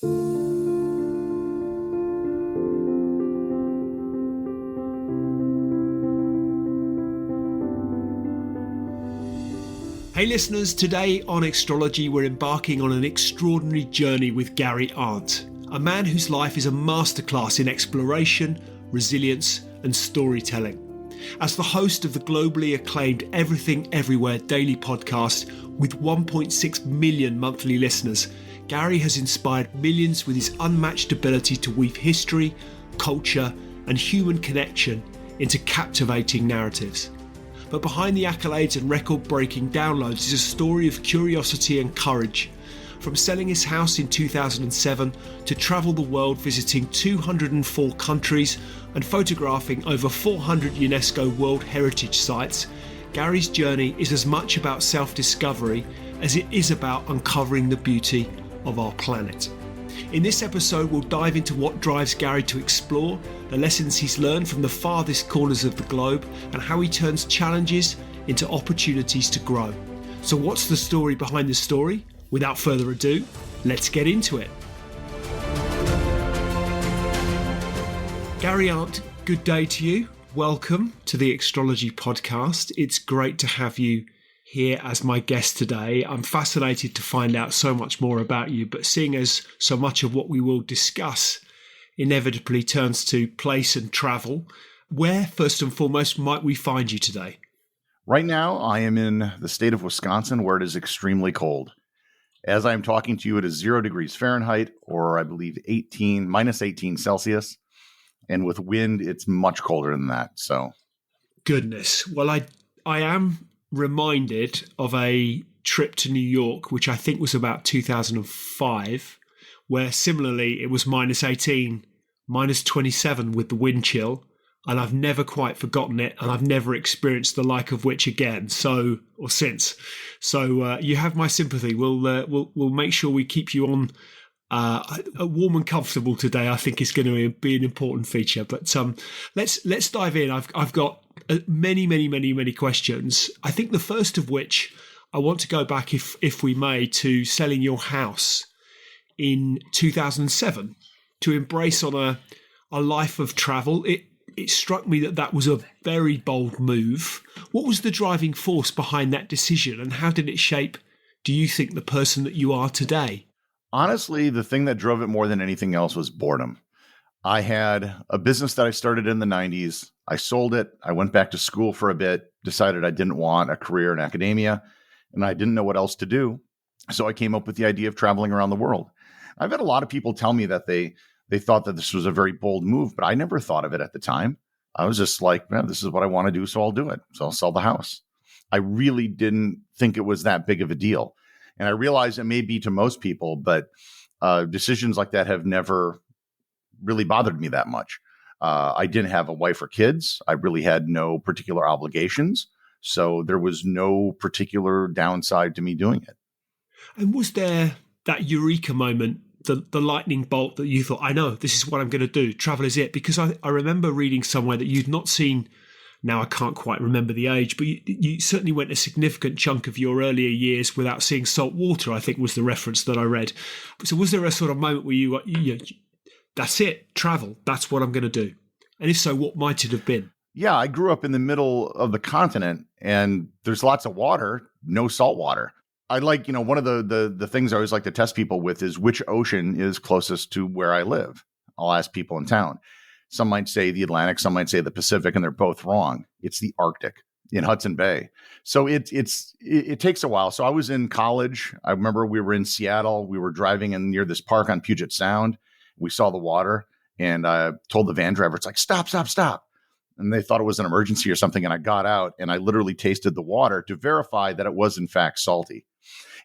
Hey listeners, today on Extrology we're embarking on an extraordinary journey with Gary Arndt, a man whose life is a masterclass in exploration, resilience and storytelling. As the host of the globally acclaimed Everything Everywhere daily podcast with 1.6 million monthly listeners, Gary has inspired millions with his unmatched ability to weave history, culture and human connection into captivating narratives. But behind the accolades and record-breaking downloads is a story of curiosity and courage. From selling his house in 2007 to travel the world visiting 204 countries and photographing over 400 UNESCO World Heritage Sites, Gary's journey is as much about self-discovery as it is about uncovering the beauty of our planet. In this episode, we'll dive into what drives Gary to explore, the lessons he's learned from the farthest corners of the globe, and how he turns challenges into opportunities to grow. So what's the story behind the story? Without further ado, let's get into it. Gary Arndt, good day to you. Welcome to the Extrology podcast. It's great to have you here as my guest today. I'm fascinated to find out so much more about you, but seeing as so much of what we will discuss inevitably turns to place and travel, where first and foremost might we find you today? Right now, I am in the state of Wisconsin where it is extremely cold. As I'm talking to you, it is 0 degrees Fahrenheit, or I believe minus 18 Celsius. And with wind, it's much colder than that. So, goodness. Well, I am reminded of a trip to New York, which I think was about 2005, where similarly it was minus 18, minus 27 with the wind chill. And I've never quite forgotten it, and I've never experienced the like of which again. So you have my sympathy. We'll make sure we keep you on warm and comfortable today. I think is going to be an important feature. But let's dive in. I've got many questions. I think the first of which I want to go back, if we may, to selling your house in 2007 to embrace on a life of travel. It struck me that was a very bold move. What was the driving force behind that decision, and how did it shape, do you think, the person that you are today? Honestly, the thing that drove it more than anything else was boredom. I had a business that I started in the 90s. I sold it. I went back to school for a bit, decided I didn't want a career in academia, and I didn't know what else to do. So I came up with the idea of traveling around the world. I've had a lot of people tell me that they thought that this was a very bold move, but I never thought of it at the time. I was just like, man, this is what I want to do, so I'll do it. So I'll sell the house. I really didn't think it was that big of a deal. And I realize it may be to most people, but decisions like that have never really bothered me that much. I didn't have a wife or kids. I really had no particular obligations. So there was no particular downside to me doing it. And was there that eureka moment, the lightning bolt that you thought, I know, this is what I'm going to do. Travel is it. Because I remember reading somewhere that you'd not seen, now I can't quite remember the age, but you certainly went a significant chunk of your earlier years without seeing salt water, I think was the reference that I read. So was there a sort of moment where you that's it, travel, that's what I'm going to do? And if so, what might it have been? Yeah, I grew up in the middle of the continent and there's lots of water, no salt water. I like, one of the things I always like to test people with is which ocean is closest to where I live. I'll ask people in town. Some might say the Atlantic, some might say the Pacific, and they're both wrong. It's the Arctic in Hudson Bay. So it takes a while. So I was in college. I remember we were in Seattle. We were driving in near this park on Puget Sound. We saw the water and I told the van driver, it's like, stop. And they thought it was an emergency or something. And I got out and I literally tasted the water to verify that it was in fact salty.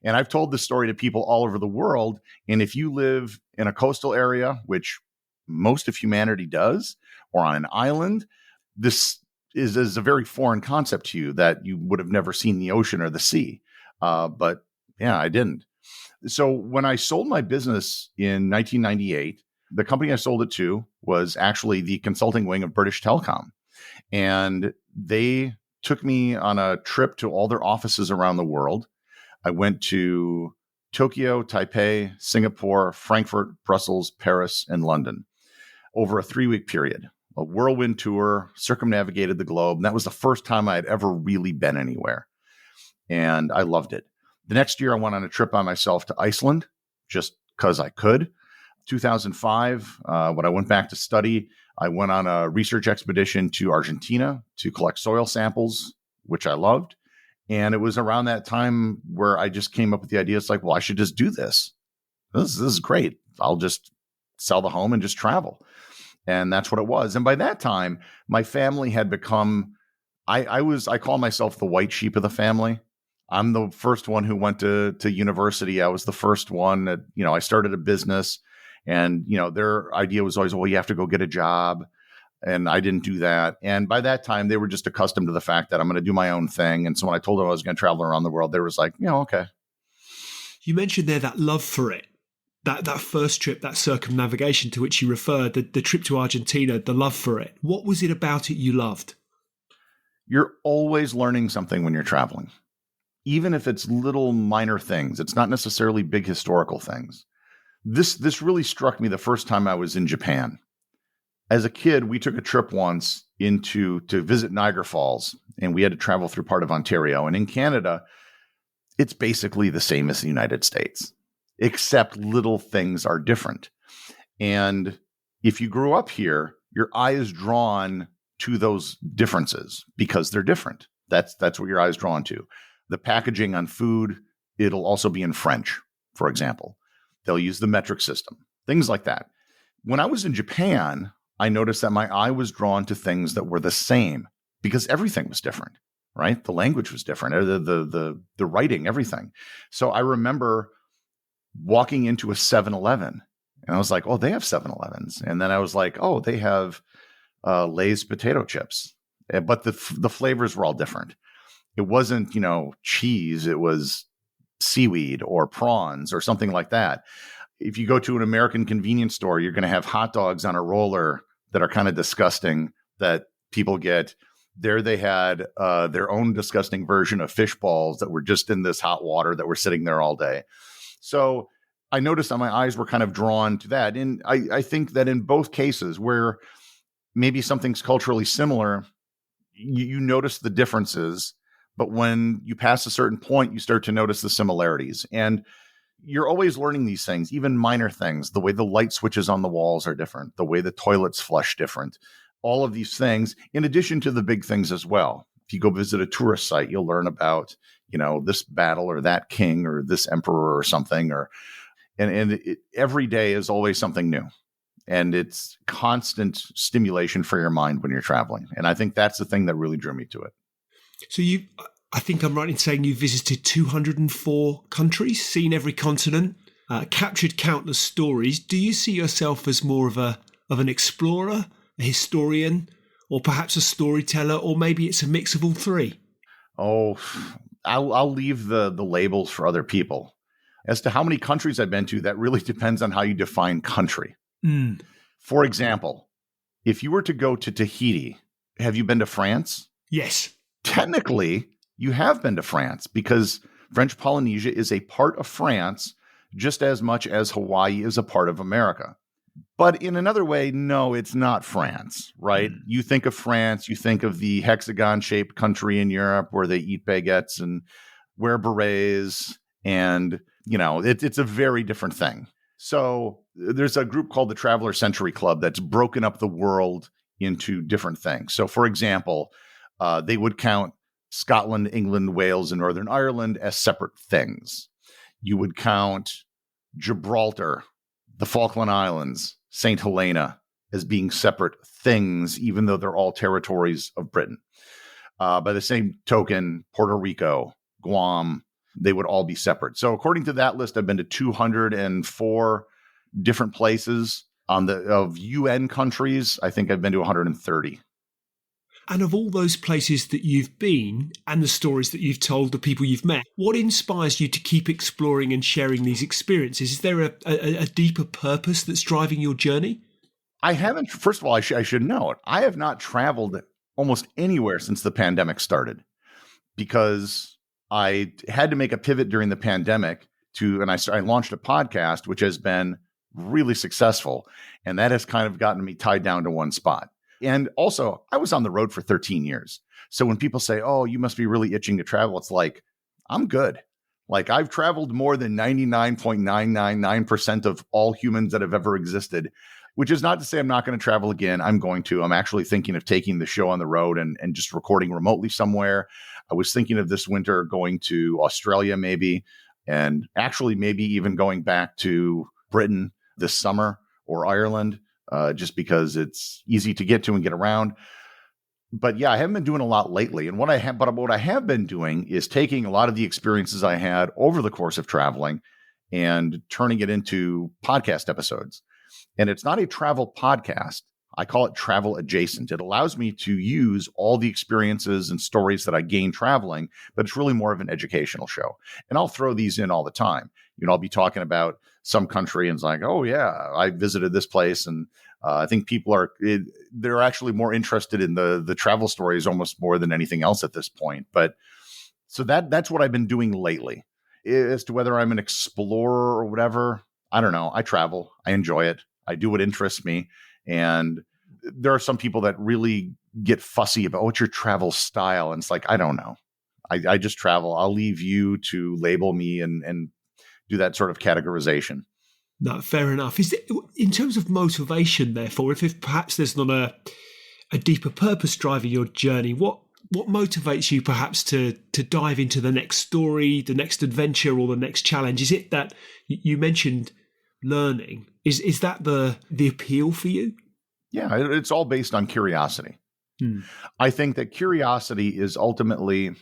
And I've told this story to people all over the world. And if you live in a coastal area, which most of humanity does, or on an island, this is a very foreign concept to you that you would have never seen the ocean or the sea. But yeah, I didn't. So when I sold my business in 1998, the company I sold it to was actually the consulting wing of British Telecom. And they took me on a trip to all their offices around the world. I went to Tokyo, Taipei, Singapore, Frankfurt, Brussels, Paris, and London over a 3-week period. A whirlwind tour, circumnavigated the globe. And that was the first time I had ever really been anywhere. And I loved it. The next year, I went on a trip by myself to Iceland just because I could. 2005, when I went back to study, I went on a research expedition to Argentina to collect soil samples, which I loved. And it was around that time where I just came up with the idea. It's like, well, I should just do this. This is great. I'll just sell the home and just travel. And that's what it was. And by that time, my family had become, I call myself the white sheep of the family. I'm the first one who went to university. I was the first one that, I started a business, and, their idea was always, well, you have to go get a job. And I didn't do that. And by that time, they were just accustomed to the fact that I'm going to do my own thing. And so when I told them I was going to travel around the world, they was like, okay. You mentioned there that love for it, that first trip, that circumnavigation to which you referred, the trip to Argentina, the love for it. What was it about it you loved? You're always learning something when you're traveling, even if it's little minor things. It's not necessarily big historical things. This really struck me the first time I was in Japan. As a kid, we took a trip once to visit Niagara Falls, and we had to travel through part of Ontario. And in Canada, it's basically the same as the United States, except little things are different. And if you grew up here, your eye is drawn to those differences because they're different. That's what your eye is drawn to. The packaging on food, it'll also be in French, for example. They'll use the metric system, things like that. When I was in Japan, I noticed that my eye was drawn to things that were the same because everything was different, right? The language was different, the writing, everything. So I remember walking into a 7-Eleven, and I was like, oh, they have 7-Elevens. And then I was like, oh, they have Lay's potato chips. But the flavors were all different. It wasn't, cheese. It was seaweed or prawns or something like that. If you go to an American convenience store, you're going to have hot dogs on a roller that are kind of disgusting that people get. There they had their own disgusting version of fish balls that were just in this hot water that were sitting there all day. So I noticed that my eyes were kind of drawn to that. And I think that in both cases where maybe something's culturally similar, you notice the differences. But when you pass a certain point, you start to notice the similarities. And you're always learning these things, even minor things. The way the light switches on the walls are different. The way the toilets flush different. All of these things, in addition to the big things as well. If you go visit a tourist site, you'll learn about, this battle or that king or this emperor or something. Every day is always something new. And it's constant stimulation for your mind when you're traveling. And I think that's the thing that really drew me to it. So I think I'm right in saying you visited 204 countries, seen every continent, captured countless stories. Do you see yourself as more of an explorer, a historian, or perhaps a storyteller, or maybe it's a mix of all three? Oh, I'll leave the labels for other people. As to how many countries I've been to, that really depends on how you define country. Mm. For example, if you were to go to Tahiti, have you been to France? Yes. Technically, you have been to France because French Polynesia is a part of France just as much as Hawaii is a part of America. But in another way, no, it's not France, right? You think of France, you think of the hexagon-shaped country in Europe where they eat baguettes and wear berets, and, it's a very different thing. So there's a group called the Traveler Century Club that's broken up the world into different things. So, for example, they would count Scotland, England, Wales, and Northern Ireland as separate things. You would count Gibraltar, the Falkland Islands, St. Helena as being separate things, even though they're all territories of Britain. By the same token, Puerto Rico, Guam, they would all be separate. So according to that list, I've been to 204 different places. Of UN countries, I think I've been to 130. And of all those places that you've been and the stories that you've told, the people you've met, what inspires you to keep exploring and sharing these experiences? Is there a deeper purpose that's driving your journey? I haven't. First of all, I should note, I have not traveled almost anywhere since the pandemic started because I had to make a pivot during the pandemic and I launched a podcast, which has been really successful. And that has kind of gotten me tied down to one spot. And also, I was on the road for 13 years. So when people say, oh, you must be really itching to travel, it's like, I'm good. Like, I've traveled more than 99.999% of all humans that have ever existed, which is not to say I'm not going to travel again. I'm going to. I'm actually thinking of taking the show on the road and just recording remotely somewhere. I was thinking of this winter going to Australia maybe, and actually maybe even going back to Britain this summer or Ireland, just because it's easy to get to and get around. But yeah, I haven't been doing a lot lately. And what I have been doing is taking a lot of the experiences I had over the course of traveling and turning it into podcast episodes. And it's not a travel podcast. I call it travel adjacent. It allows me to use all the experiences and stories that I gain traveling, but it's really more of an educational show. And I'll throw these in all the time. I'll be talking about some country and it's like, oh yeah, I visited this place. And I think people they're actually more interested in the travel stories almost more than anything else at this point. But so that's what I've been doing lately. As to whether I'm an explorer or whatever, I don't know. I travel. I enjoy it. I do what interests me. And there are some people that really get fussy about what's your travel style. And it's like, I don't know. I just travel. I'll leave you to label me and do that sort of categorization. No, fair enough. Is it, in terms of motivation, therefore, if perhaps there's not a deeper purpose driving your journey, what motivates you perhaps to dive into the next story, the next adventure, or the next challenge? Is it that you mentioned learning? Is that the appeal for you? Yeah, it's all based on curiosity. I think that curiosity is ultimately,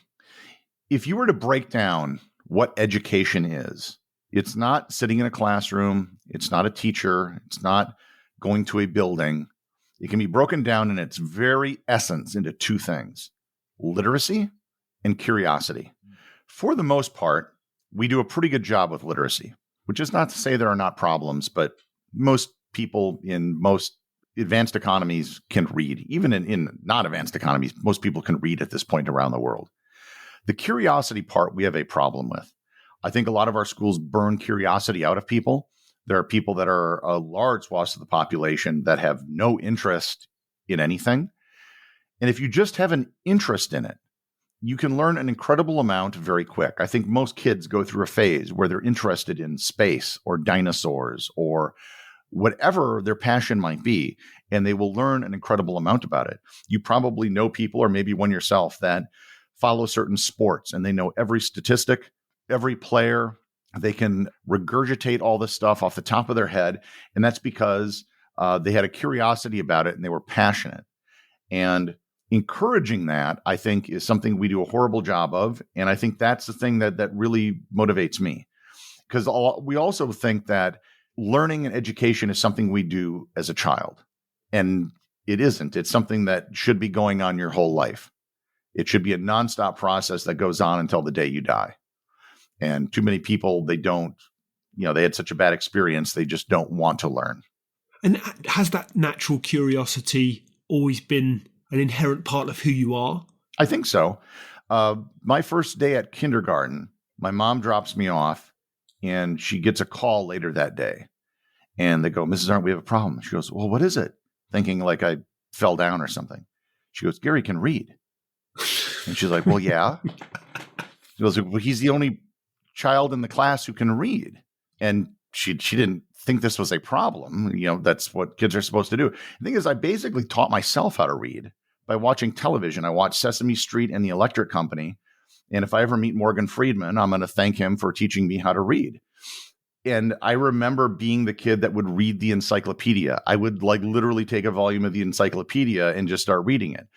if you were to break down what education is, it's not sitting in a classroom. It's not a teacher. It's not going to a building. It can be broken down in its very essence into two things: literacy and curiosity. For the most part, we do a pretty good job with literacy, which is not to say there are not problems, but most people in most advanced economies can read. Even in not advanced economies, most people can read at this point around the world. The curiosity part we have a problem with. I think a lot of our schools burn curiosity out of people. There are people that are a large swath of the population that have no interest in anything. And if you just have an interest in it, you can learn an incredible amount very quick. I think most kids go through a phase where they're interested in space or dinosaurs or whatever their passion might be, and they will learn an incredible amount about it. You probably know people, or maybe one yourself, that follow certain sports and they know every statistic, every player. They can regurgitate all this stuff off the top of their head. And that's because they had a curiosity about it and they were passionate. And encouraging that, I think, is something we do a horrible job of. And I think that's the thing that really motivates me. Because we also think that learning and education is something we do as a child. And it isn't. It's something that should be going on your whole life. It should be a nonstop process that goes on until the day you die. And too many people, they had such a bad experience, they just don't want to learn. And has that natural curiosity always been an inherent part of who you are? I think so. My first day at kindergarten, my mom drops me off and she gets a call later that day. And they go, Mrs. Arndt, we have a problem. She goes, well, what is it? Thinking like I fell down or something. She goes, Gary can read. And she's like, well, yeah. She goes, well, he's the only child in the class who can read. And she didn't think this was a problem. That's what kids are supposed to do. The thing is, I basically taught myself how to read by watching television. I watched Sesame Street and The Electric Company. And if I ever meet Morgan Freeman, I'm going to thank him for teaching me how to read. And I remember being the kid that would read the encyclopedia. I would literally take a volume of the encyclopedia and just start reading it.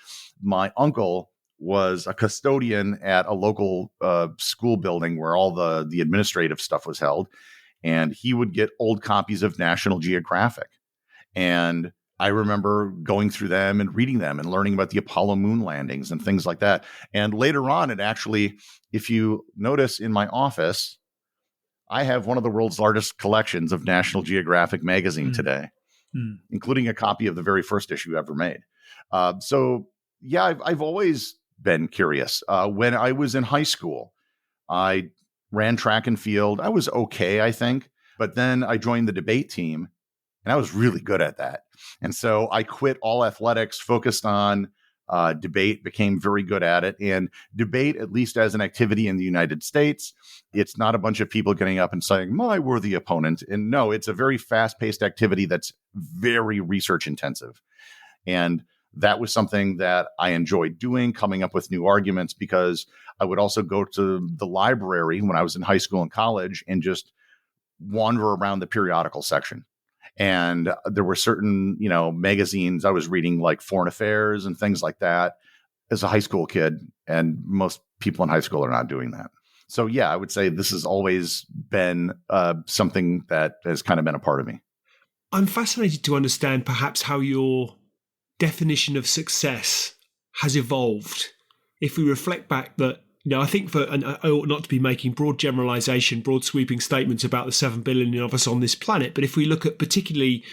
My uncle was a custodian at a local school building where all the administrative stuff was held. And he would get old copies of National Geographic. And I remember going through them and reading them and learning about the Apollo moon landings and things like that. And later on, it actually, if you notice in my office, I have one of the world's largest collections of National Geographic magazine today, including a copy of the very first issue ever made. So yeah, I've always been curious. When I was in high school, I ran track and field. I was okay, I think. But then I joined the debate team and I was really good at that. And so I quit all athletics, focused on debate, became very good at it. And debate, at least as an activity in the United States, it's not a bunch of people getting up and saying, my worthy opponent. And no, it's a very fast-paced activity that's very research intensive. And that was something that I enjoyed doing, coming up with new arguments, because I would also go to the library when I was in high school and college and just wander around the periodical section. And there were certain, magazines I was reading, like Foreign Affairs and things like that as a high school kid. And most people in high school are not doing that. So, yeah, I would say this has always been something that has kind of been a part of me. I'm fascinated to understand perhaps how your definition of success has evolved. If we reflect back that, I think and I ought not to be making broad sweeping statements about the 7 billion of us on this planet, but if we look at particularly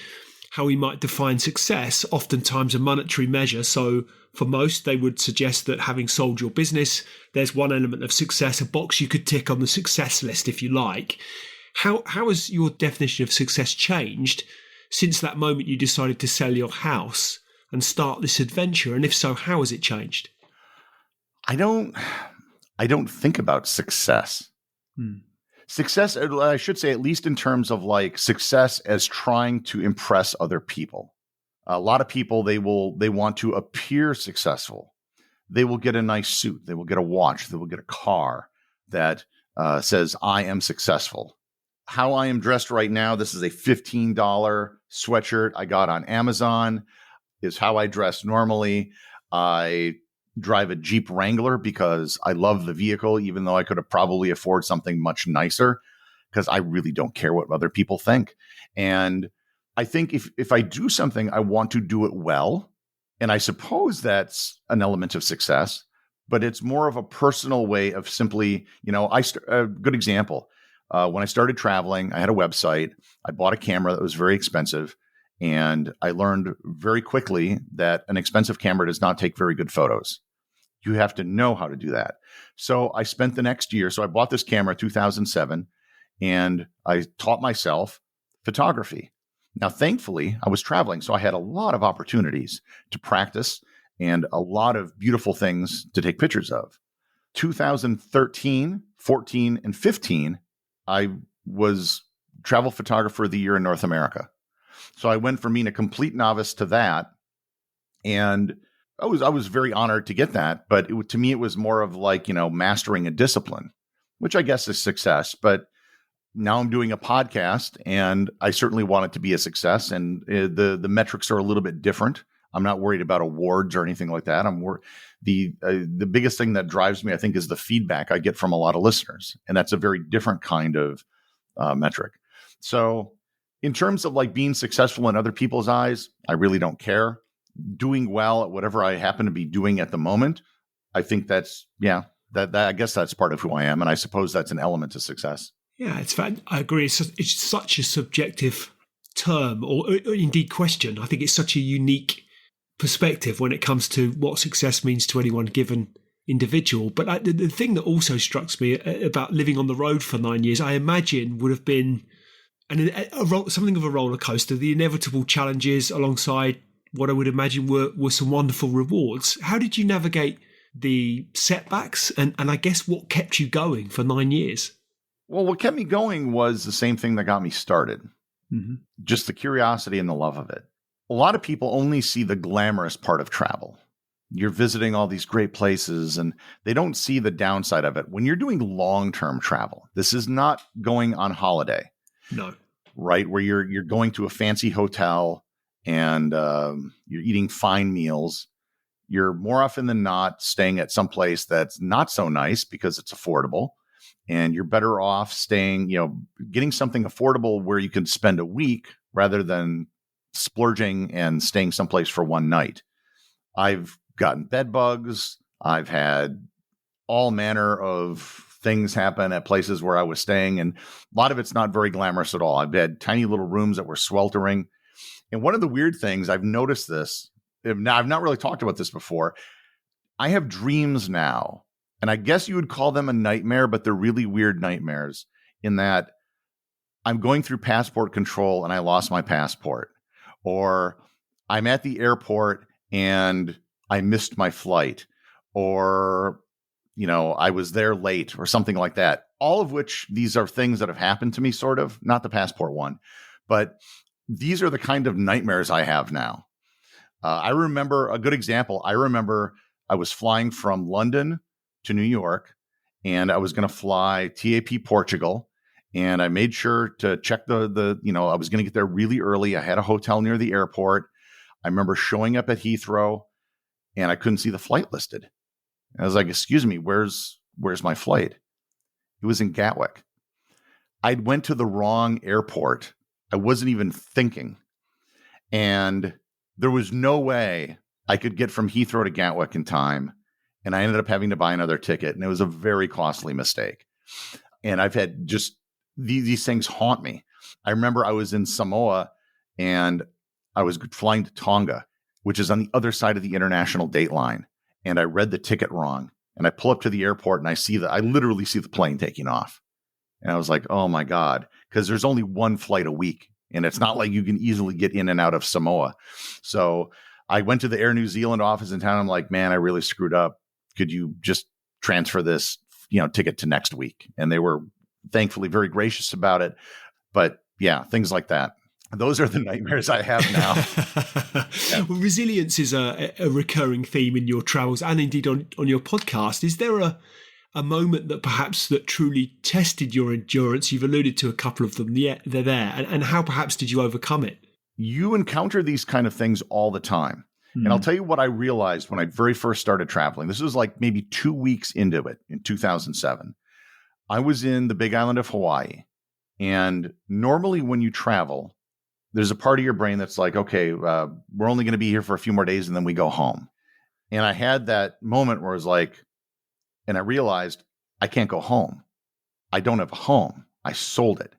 how we might define success, oftentimes a monetary measure. So for most, they would suggest that having sold your business, there's one element of success, a box you could tick on the success list, if you like. How has your definition of success changed since that moment you decided to sell your house and start this adventure? And if so, how has it changed? I don't think about success. Success, I should say, at least in terms of like success as trying to impress other people. A lot of people, they want to appear successful. They will get a nice suit. They will get a watch. They will get a car that says, I am successful. How I am dressed right now, this is a $15 sweatshirt I got on Amazon, is how I dress normally. I drive a Jeep Wrangler because I love the vehicle, even though I could have probably afford something much nicer, because I really don't care what other people think. And I think if I do something, I want to do it well. And I suppose that's an element of success, but it's more of a personal way of simply, a good example. When I started traveling, I had a website. I bought a camera that was very expensive. And I learned very quickly that an expensive camera does not take very good photos. You have to know how to do that. So I spent the next year. So I bought this camera in 2007, and I taught myself photography. Now, thankfully, I was traveling, so I had a lot of opportunities to practice and a lot of beautiful things to take pictures of. 2013, 14, and 15, I was travel photographer of the year in North America. So I went from being a complete novice to that. And I was very honored to get that. But to me, it was more of like, mastering a discipline, which I guess is success. But now I'm doing a podcast, and I certainly want it to be a success. And the metrics are a little bit different. I'm not worried about awards or anything like that. The biggest thing that drives me, I think, is the feedback I get from a lot of listeners. And that's a very different kind of metric. So in terms of like being successful in other people's eyes, I really don't care. Doing well at whatever I happen to be doing at the moment, I think that's, that I guess that's part of who I am. And I suppose that's an element of success. Yeah, I agree. It's such a subjective term or indeed question. I think it's such a unique perspective when it comes to what success means to any one given individual. But the thing that also strikes me about living on the road for 9 years, I imagine would have been something of a roller coaster, the inevitable challenges alongside what I would imagine were some wonderful rewards. How did you navigate the setbacks and I guess what kept you going for 9 years? Well, what kept me going was the same thing that got me started. Mm-hmm. Just the curiosity and the love of it. A lot of people only see the glamorous part of travel. You're visiting all these great places and they don't see the downside of it. When you're doing long-term travel, this is not going on holiday. No. Right? Where you're going to a fancy hotel and you're eating fine meals. You're more often than not staying at some place that's not so nice because it's affordable. And you're better off staying, getting something affordable where you can spend a week rather than splurging and staying someplace for one night. I've gotten bed bugs. I've had all manner of things happen at places where I was staying. And a lot of it's not very glamorous at all. I've had tiny little rooms that were sweltering. And one of the weird things, I've noticed this, I've not really talked about this before. I have dreams now And I guess you would call them a nightmare, but they're really weird nightmares in that I'm going through passport control and I lost my passport, or I'm at the airport and I missed my flight, or, I was there late or something like that. All of which these are things that have happened to me, sort of, not the passport one, but these are the kind of nightmares I have now. I remember a good example. I remember I was flying from London to New York, and I was going to fly TAP Portugal. And I made sure to check I was going to get there really early. I had a hotel near the airport. I remember showing up at Heathrow and I couldn't see the flight listed. And I was like, excuse me, where's my flight? It was in Gatwick. I went to the wrong airport. I wasn't even thinking. And there was no way I could get from Heathrow to Gatwick in time. And I ended up having to buy another ticket. And it was a very costly mistake. And I've had just these things haunt me. I remember I was in Samoa and I was flying to Tonga, which is on the other side of the international date line. And I read the ticket wrong. And I pull up to the airport and I literally see the plane taking off. And I was like, oh my God, because there's only one flight a week. And it's not like you can easily get in and out of Samoa. So I went to the Air New Zealand office in town. I'm like, man, I really screwed up. Could you just transfer this, ticket to next week? And they were thankfully very gracious about it. But yeah, things like that. Those are the nightmares I have now. Yeah. Well, resilience is a recurring theme in your travels and indeed on your podcast. Is there a moment that perhaps that truly tested your endurance? You've alluded to a couple of them. Yeah, they're there. And how perhaps did you overcome it? You encounter these kind of things all the time. And I'll tell you what I realized when I very first started traveling. This was like maybe 2 weeks into it in 2007. I was in the big island of Hawaii. And normally when you travel, there's a part of your brain that's like, okay, we're only going to be here for a few more days and then we go home. And I had that moment where I was like, and I realized I can't go home. I don't have a home. I sold it.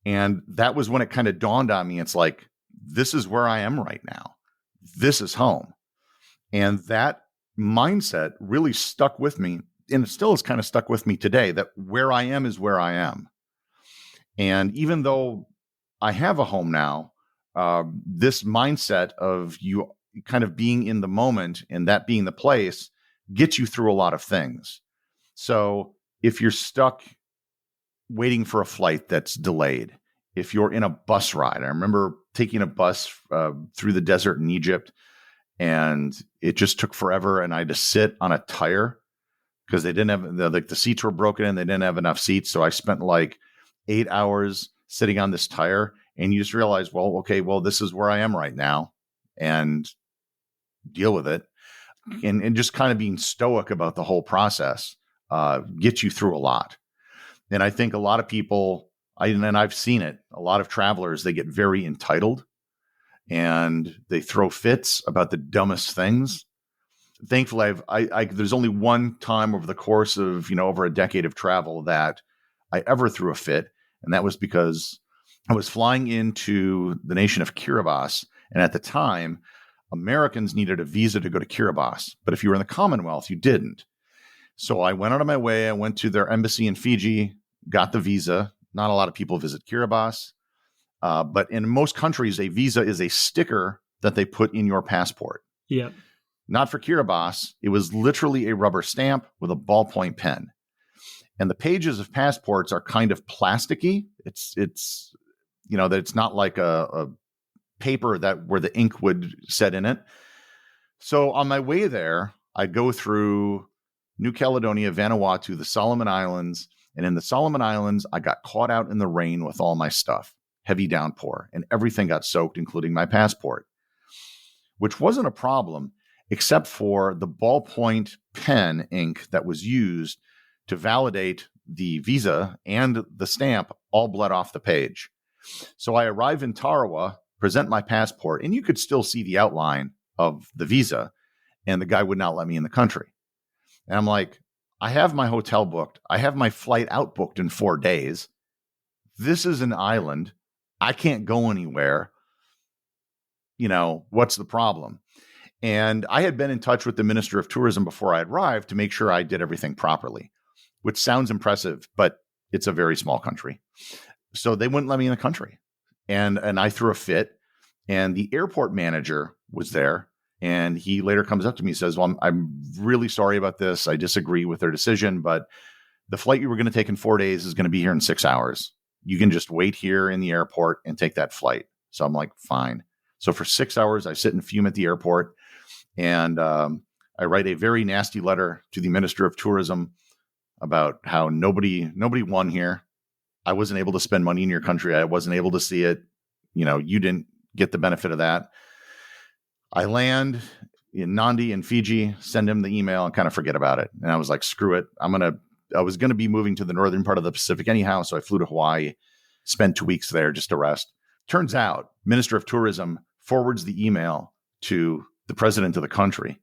And that was when it kind of dawned on me. It's like, this is where I am right now. This is home. And that mindset really stuck with me. And it still is kind of stuck with me today, that where I am is where I am. And even though I have a home now, this mindset of you kind of being in the moment and that being the place gets you through a lot of things. So if you're stuck waiting for a flight that's delayed, if you're in a bus ride, I remember taking a bus through the desert in Egypt, and it just took forever. And I had to sit on a tire because they didn't have the seats were broken and they didn't have enough seats. So I spent like 8 hours sitting on this tire, and you just realize, well, this is where I am right now, and deal with it. And just kind of being stoic about the whole process gets you through a lot. And I think a lot of people, and I've seen it, a lot of travelers, they get very entitled and they throw fits about the dumbest things. Thankfully, there's only one time over the course of, over a decade of travel that I ever threw a fit. And that was because I was flying into the nation of Kiribati. And at the time, Americans needed a visa to go to Kiribati. But if you were in the Commonwealth, you didn't. So I went out of my way. I went to their embassy in Fiji, got the visa. Not a lot of people visit Kiribati. But in most countries, a visa is a sticker that they put in your passport. Yeah. Not for Kiribati. It was literally a rubber stamp with a ballpoint pen. And the pages of passports are kind of plasticky. It's that it's not like a paper where the ink would set in it. So on my way there, I go through New Caledonia, Vanuatu, the Solomon Islands. And in the Solomon Islands, I got caught out in the rain with all my stuff, heavy downpour, and everything got soaked, including my passport, which wasn't a problem, except for the ballpoint pen ink that was used to validate the visa and the stamp all bled off the page. So I arrive in Tarawa, present my passport, and you could still see the outline of the visa, and the guy would not let me in the country. And I'm like, I have my hotel booked. I have my flight out booked in 4 days. This is an island. I can't go anywhere. What's the problem? And I had been in touch with the Minister of Tourism before I arrived to make sure I did everything properly, which sounds impressive, but it's a very small country. So they wouldn't let me in the country. And I threw a fit. And the airport manager was there. And he later comes up to me and says, well, I'm really sorry about this. I disagree with their decision, but the flight you were going to take in 4 days is going to be here in 6 hours. You can just wait here in the airport and take that flight. So I'm like, fine. So for 6 hours, I sit and fume at the airport. And I write a very nasty letter to the Minister of Tourism about how nobody won here. I wasn't able to spend money in your country. I wasn't able to see it. You didn't get the benefit of that. I land in Nandi in Fiji, send him the email and kind of forget about it. And I was like, screw it. I was going to be moving to the northern part of the Pacific anyhow. So I flew to Hawaii, spent 2 weeks there just to rest. Turns out Minister of Tourism forwards the email to the president of the country.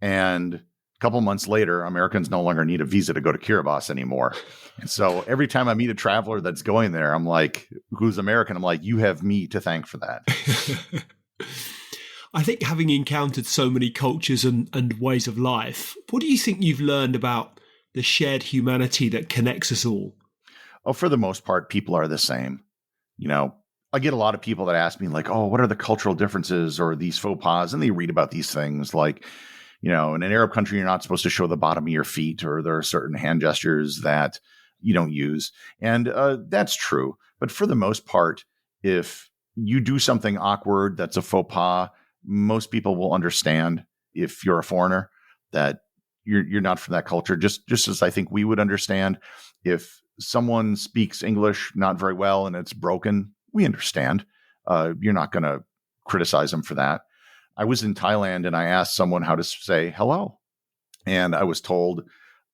And a couple months later, Americans no longer need a visa to go to Kiribati anymore. And so every time I meet a traveler that's going there, I'm like, who's American? I'm like, you have me to thank for that. I think having encountered so many cultures and ways of life, what do you think you've learned about the shared humanity that connects us all? Oh, for the most part, people are the same. I get a lot of people that ask me like, oh, what are the cultural differences or these faux pas? And they read about these things like, in an Arab country, you're not supposed to show the bottom of your feet, or there are certain hand gestures that you don't use. And that's true. But for the most part, if you do something awkward that's a faux pas, most people will understand if you're a foreigner that you're not from that culture, just as I think we would understand if someone speaks English not very well and it's broken. We understand. You're not going to criticize them for that. I was in Thailand and I asked someone how to say hello. And I was told,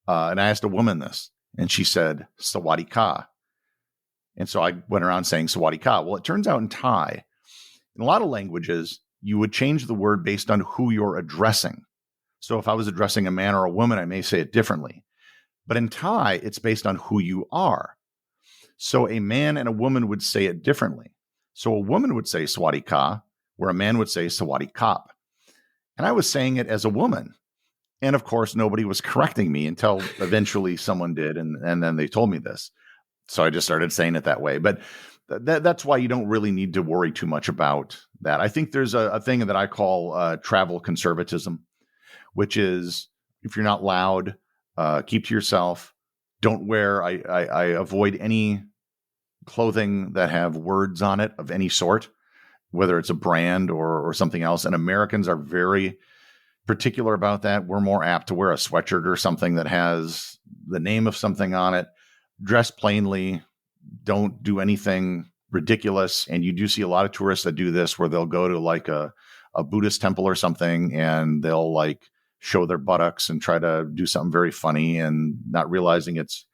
and I asked a woman this, and she said, Sawadee ka. And so I went around saying Sawadee ka. Well, it turns out in Thai, in a lot of languages, you would change the word based on who you're addressing. So if I was addressing a man or a woman, I may say it differently. But in Thai, it's based on who you are. So a man and a woman would say it differently. So a woman would say Sawadee ka, where a man would say Sawadee kap. And I was saying it as a woman. And of course, nobody was correcting me until eventually someone did. And then they told me this. So I just started saying it that way. But that's why you don't really need to worry too much about that. I think there's a thing that I call travel conservatism, which is if you're not loud, keep to yourself. Don't wear, I avoid any clothing that have words on it of any sort, whether it's a brand or something else. And Americans are very particular about that. We're more apt to wear a sweatshirt or something that has the name of something on it. Dress plainly. Don't do anything ridiculous. And you do see a lot of tourists that do this, where they'll go to like a Buddhist temple or something, and they'll like show their buttocks and try to do something very funny, and not realizing it's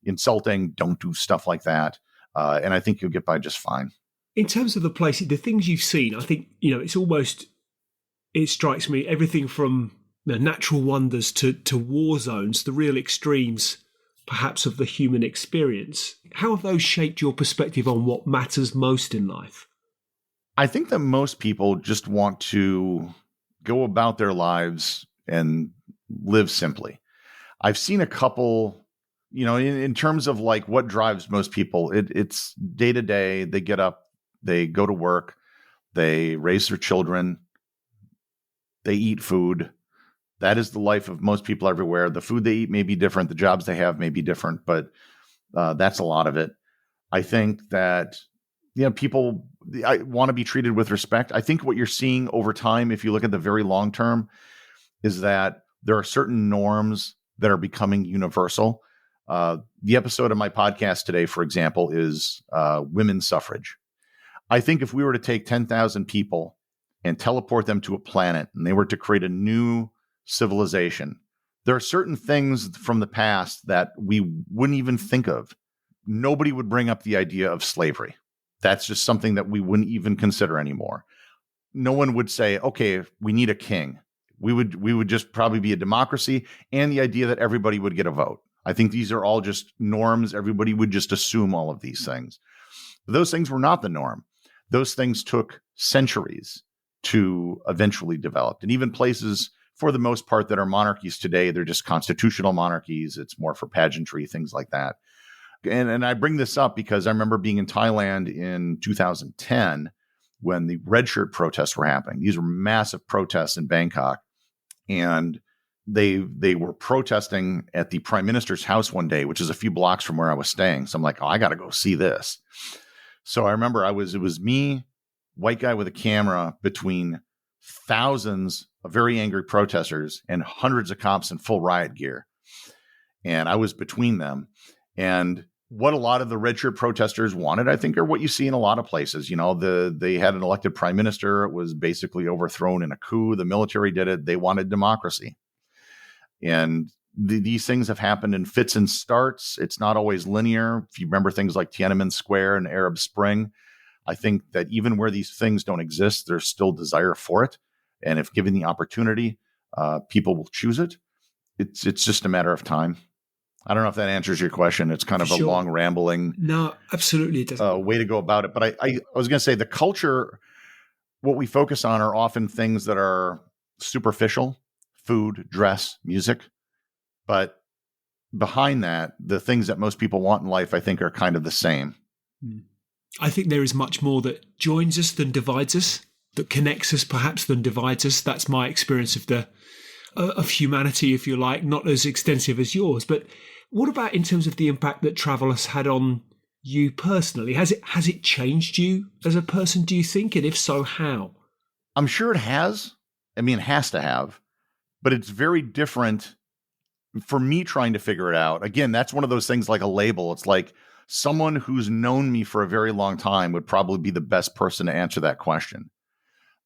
insulting. Don't do stuff like that. And I think you'll get by just fine. In terms of the places, the things you've seen, I think, it strikes me, everything from natural wonders to war zones, the real extremes, perhaps, of the human experience. How have those shaped your perspective on what matters most in life? I think that most people just want to go about their lives and live simply. I've seen a couple, in terms of like what drives most people, it's day to day. They get up, they go to work, they raise their children, they eat food. That is the life of most people everywhere. The food they eat may be different. The jobs they have may be different, but that's a lot of it. I think that, people want to be treated with respect. I think what you're seeing over time, if you look at the very long term, is that there are certain norms that are becoming universal. The episode of my podcast today, for example, is women's suffrage. I think if we were to take 10,000 people and teleport them to a planet and they were to create a new civilization, there are certain things from the past that we wouldn't even think of. Nobody would bring up the idea of slavery. That's just something that we wouldn't even consider anymore. No one would say, okay, we need a king. We would just probably be a democracy, and the idea that everybody would get a vote. I think these are all just norms. Everybody would just assume all of these things. Those things were not the norm. Those things took centuries to eventually developed. And even places, for the most part, that are monarchies today, they're just constitutional monarchies. It's more for pageantry, things like that. And I bring this up because I remember being in Thailand in 2010 when the red shirt protests were happening. These were massive protests in Bangkok. And they were protesting at the prime minister's house one day, which is a few blocks from where I was staying. So I'm like, oh, I got to go see this. So I remember it was me, white guy with a camera, between thousands of very angry protesters and hundreds of cops in full riot gear. And I was between them. And what a lot of the red shirt protesters wanted, I think, are what you see in a lot of places. You know, they had an elected prime minister. It was basically overthrown in a coup. The military did it. They wanted democracy. And these things have happened in fits and starts. It's not always linear. If you remember things like Tiananmen Square and Arab Spring, I think that even where these things don't exist, there's still desire for it. And if given the opportunity, people will choose it. It's just a matter of time. I don't know if that answers your question. It's kind of a long, rambling No, absolutely it doesn't. way to go about it. But I was going to say the culture, what we focus on are often things that are superficial: food, dress, music. But behind that, the things that most people want in life, I think, are kind of the same. I think there is much more that joins us than divides us, that connects us perhaps than divides us. That's my experience of humanity, if you like, not as extensive as yours. But what about in terms of the impact that travel has had on you personally? Has it changed you as a person, do you think? And if so, how? I'm sure it has. I mean, it has to have. But it's very different for me trying to figure it out. Again, that's one of those things like a label. It's like someone who's known me for a very long time would probably be the best person to answer that question.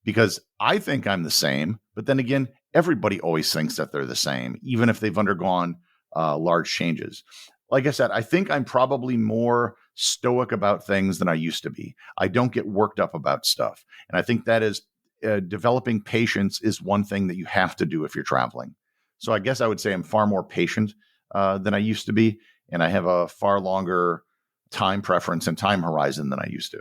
Because I think I'm the same. But then again, everybody always thinks that they're the same, even if they've undergone large changes. Like I said, I think I'm probably more stoic about things than I used to be. I don't get worked up about stuff. And I think that is developing patience is one thing that you have to do if you're traveling. So I guess I would say I'm far more patient than I used to be. And I have a far longer time preference and time horizon than I used to.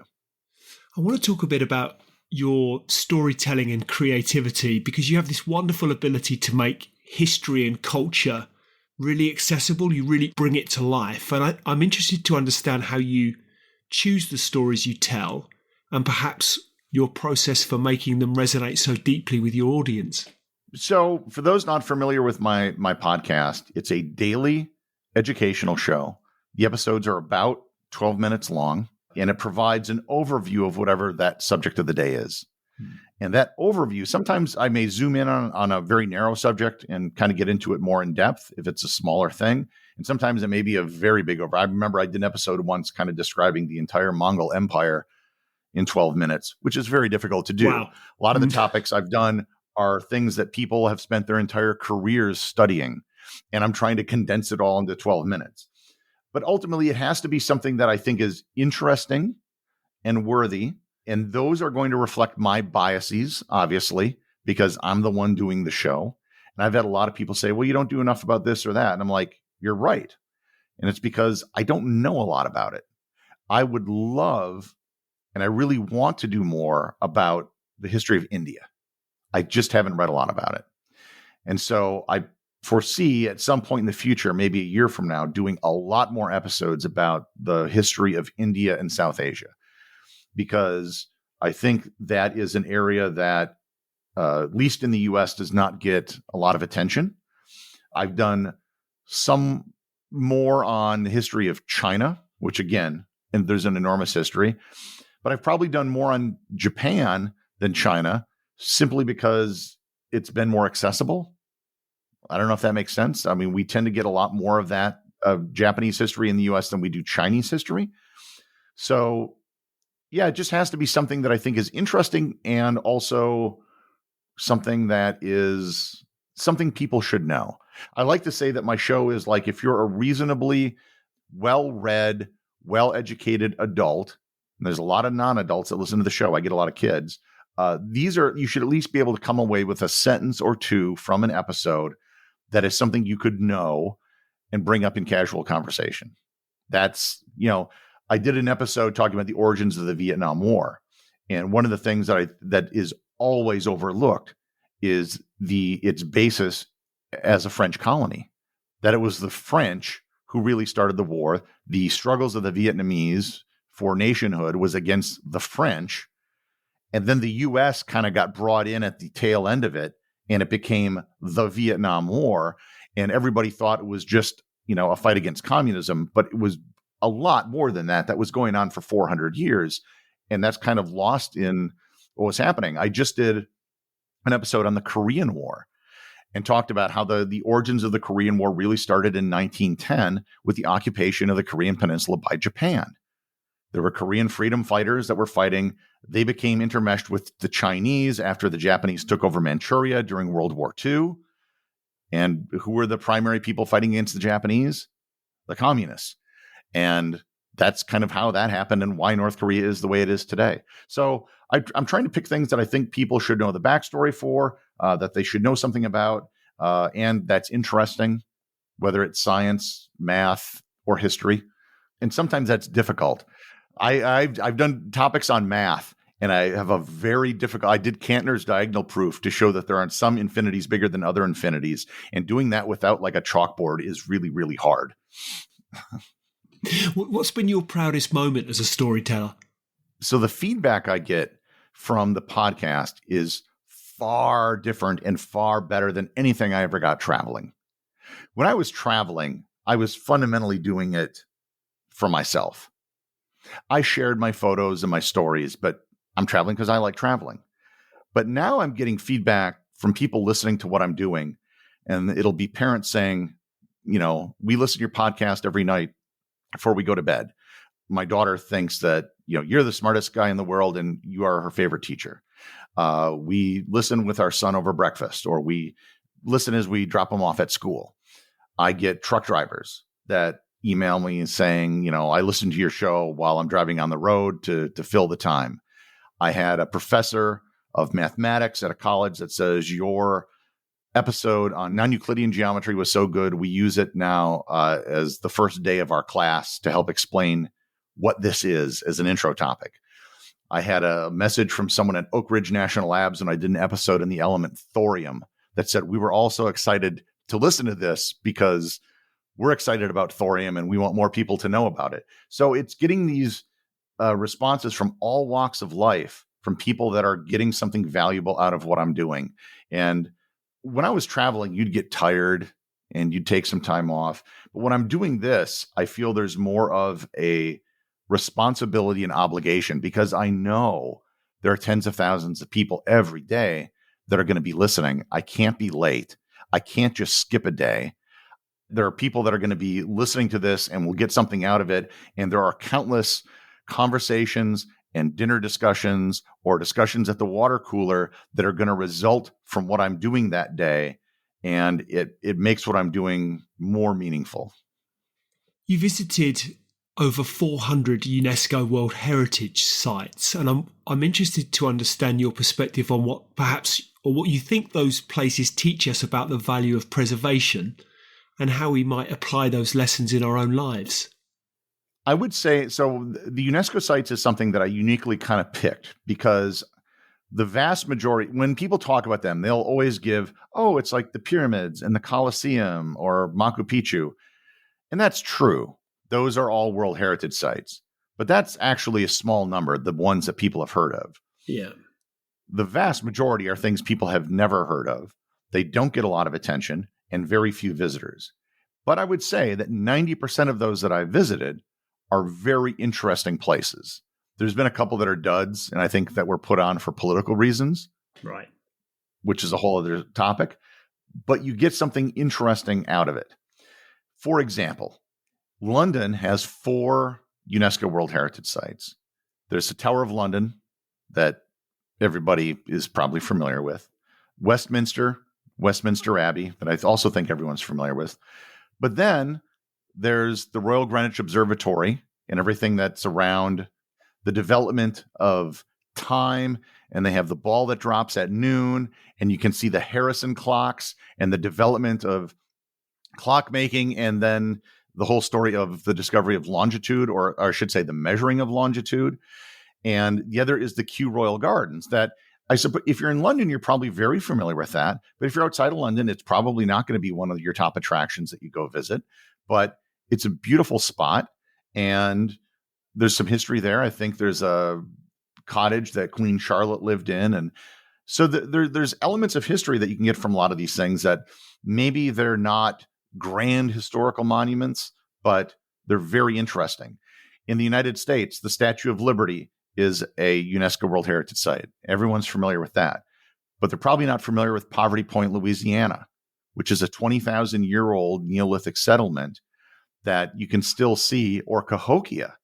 I want to talk a bit about your storytelling and creativity, because you have this wonderful ability to make history and culture really accessible. You really bring it to life. And I'm interested to understand how you choose the stories you tell and perhaps your process for making them resonate so deeply with your audience. So for those not familiar with my podcast, it's a daily educational show. The episodes are about 12 minutes long, and it provides an overview of whatever that subject of the day is. And that overview, sometimes I may zoom in on a very narrow subject and kind of get into it more in depth if it's a smaller thing. And sometimes it may be a very big over. I remember I did an episode once kind of describing the entire Mongol Empire in 12 minutes, which is very difficult to do. Wow. A lot of the topics I've done are things that people have spent their entire careers studying. And I'm trying to condense it all into 12 minutes. But ultimately, it has to be something that I think is interesting and worthy. And those are going to reflect my biases, obviously, because I'm the one doing the show. And I've had a lot of people say, well, you don't do enough about this or that. And I'm like, you're right. And it's because I don't know a lot about it. I would love, and I really want to do more about the history of India. I just haven't read a lot about it. And so I foresee at some point in the future, maybe a year from now, doing a lot more episodes about the history of India and South Asia, because I think that is an area that, at least in the US, does not get a lot of attention. I've done some more on the history of China, which again, and there's an enormous history, but I've probably done more on Japan than China, simply because it's been more accessible. I don't know if that makes sense. I mean, we tend to get a lot more of that of Japanese history in the US than we do Chinese history. So yeah, it just has to be something that I think is interesting and also something that is something people should know. I like to say that my show is like, if you're a reasonably well-read, well-educated adult, and there's a lot of non-adults that listen to the show. I get a lot of kids. You should at least be able to come away with a sentence or two from an episode that is something you could know and bring up in casual conversation. That's, I did an episode talking about the origins of the Vietnam War. And one of the things that is always overlooked is its basis as a French colony, that it was the French who really started the war. The struggles of the Vietnamese for nationhood was against the French. And then the U.S. kind of got brought in at the tail end of it, and it became the Vietnam War. And everybody thought it was just, a fight against communism, but it was a lot more than that. That was going on for 400 years. And that's kind of lost in what was happening. I just did an episode on the Korean War and talked about how the origins of the Korean War really started in 1910 with the occupation of the Korean Peninsula by Japan. There were Korean freedom fighters that were fighting. They became intermeshed with the Chinese after the Japanese took over Manchuria during World War II. And who were the primary people fighting against the Japanese? The communists. And that's kind of how that happened and why North Korea is the way it is today. So I'm trying to pick things that I think people should know the backstory for, that they should know something about, and that's interesting, whether it's science, math, or history. And sometimes that's difficult. I've done topics on math, and I have a very difficult. I did Cantor's diagonal proof to show that there are some infinities bigger than other infinities, and doing that without like a chalkboard is really, really hard. What's been your proudest moment as a storyteller? So the feedback I get from the podcast is far different and far better than anything I ever got traveling. When I was traveling, I was fundamentally doing it for myself. I shared my photos and my stories, but I'm traveling because I like traveling. But now I'm getting feedback from people listening to what I'm doing. And it'll be parents saying, we listen to your podcast every night before we go to bed. My daughter thinks that, you're the smartest guy in the world and you are her favorite teacher. We listen with our son over breakfast, or we listen as we drop him off at school. I get truck drivers that email me saying, I listen to your show while I'm driving on the road to fill the time. I had a professor of mathematics at a college that says your episode on non-Euclidean geometry was so good, we use it now as the first day of our class to help explain what this is as an intro topic. I had a message from someone at Oak Ridge National Labs, and I did an episode in the element thorium that said we were all so excited to listen to this because we're excited about thorium and we want more people to know about it. So it's getting these responses from all walks of life, from people that are getting something valuable out of what I'm doing. And when I was traveling, you'd get tired and you'd take some time off. But when I'm doing this, I feel there's more of a responsibility and obligation, because I know there are tens of thousands of people every day that are going to be listening. I can't be late. I can't just skip a day. There are people that are going to be listening to this and will get something out of it. And there are countless conversations and dinner discussions or discussions at the water cooler that are going to result from what I'm doing that day. And it makes what I'm doing more meaningful. You visited over 400 UNESCO World Heritage sites, and I'm interested to understand your perspective on what you think those places teach us about the value of preservation and how we might apply those lessons in our own lives. I would say, so the UNESCO sites is something that I uniquely kind of picked because the vast majority, when people talk about them, they'll always give, it's like the pyramids and the Colosseum or Machu Picchu. And that's true. Those are all World Heritage sites. But that's actually a small number, the ones that people have heard of. Yeah. The vast majority are things people have never heard of. They don't get a lot of attention and very few visitors. But I would say that 90% of those that I visited are very interesting places. There's been a couple that are duds, and I think that were put on for political reasons. Right. Which is a whole other topic. But you get something interesting out of it. For example, London has 4 UNESCO World Heritage sites. There's the Tower of London that everybody is probably familiar with. Westminster Abbey, that I also think everyone's familiar with. But then there's the Royal Greenwich Observatory and everything that's around the development of time. And they have the ball that drops at noon, and you can see the Harrison clocks and the development of clockmaking, and then the whole story of the discovery of longitude, or I should say the measuring of longitude. And the other is the Kew Royal Gardens that I suppose if you're in London, you're probably very familiar with that. But if you're outside of London, it's probably not going to be one of your top attractions that you go visit. But it's a beautiful spot, and there's some history there. I think there's a cottage that Queen Charlotte lived in, and so there's elements of history that you can get from a lot of these things that maybe they're not grand historical monuments, but they're very interesting. In the United States, the Statue of Liberty is a UNESCO World Heritage Site. Everyone's familiar with that, but they're probably not familiar with Poverty Point, Louisiana, which is a 20,000-year-old Neolithic settlement that you can still see, or Cahokia,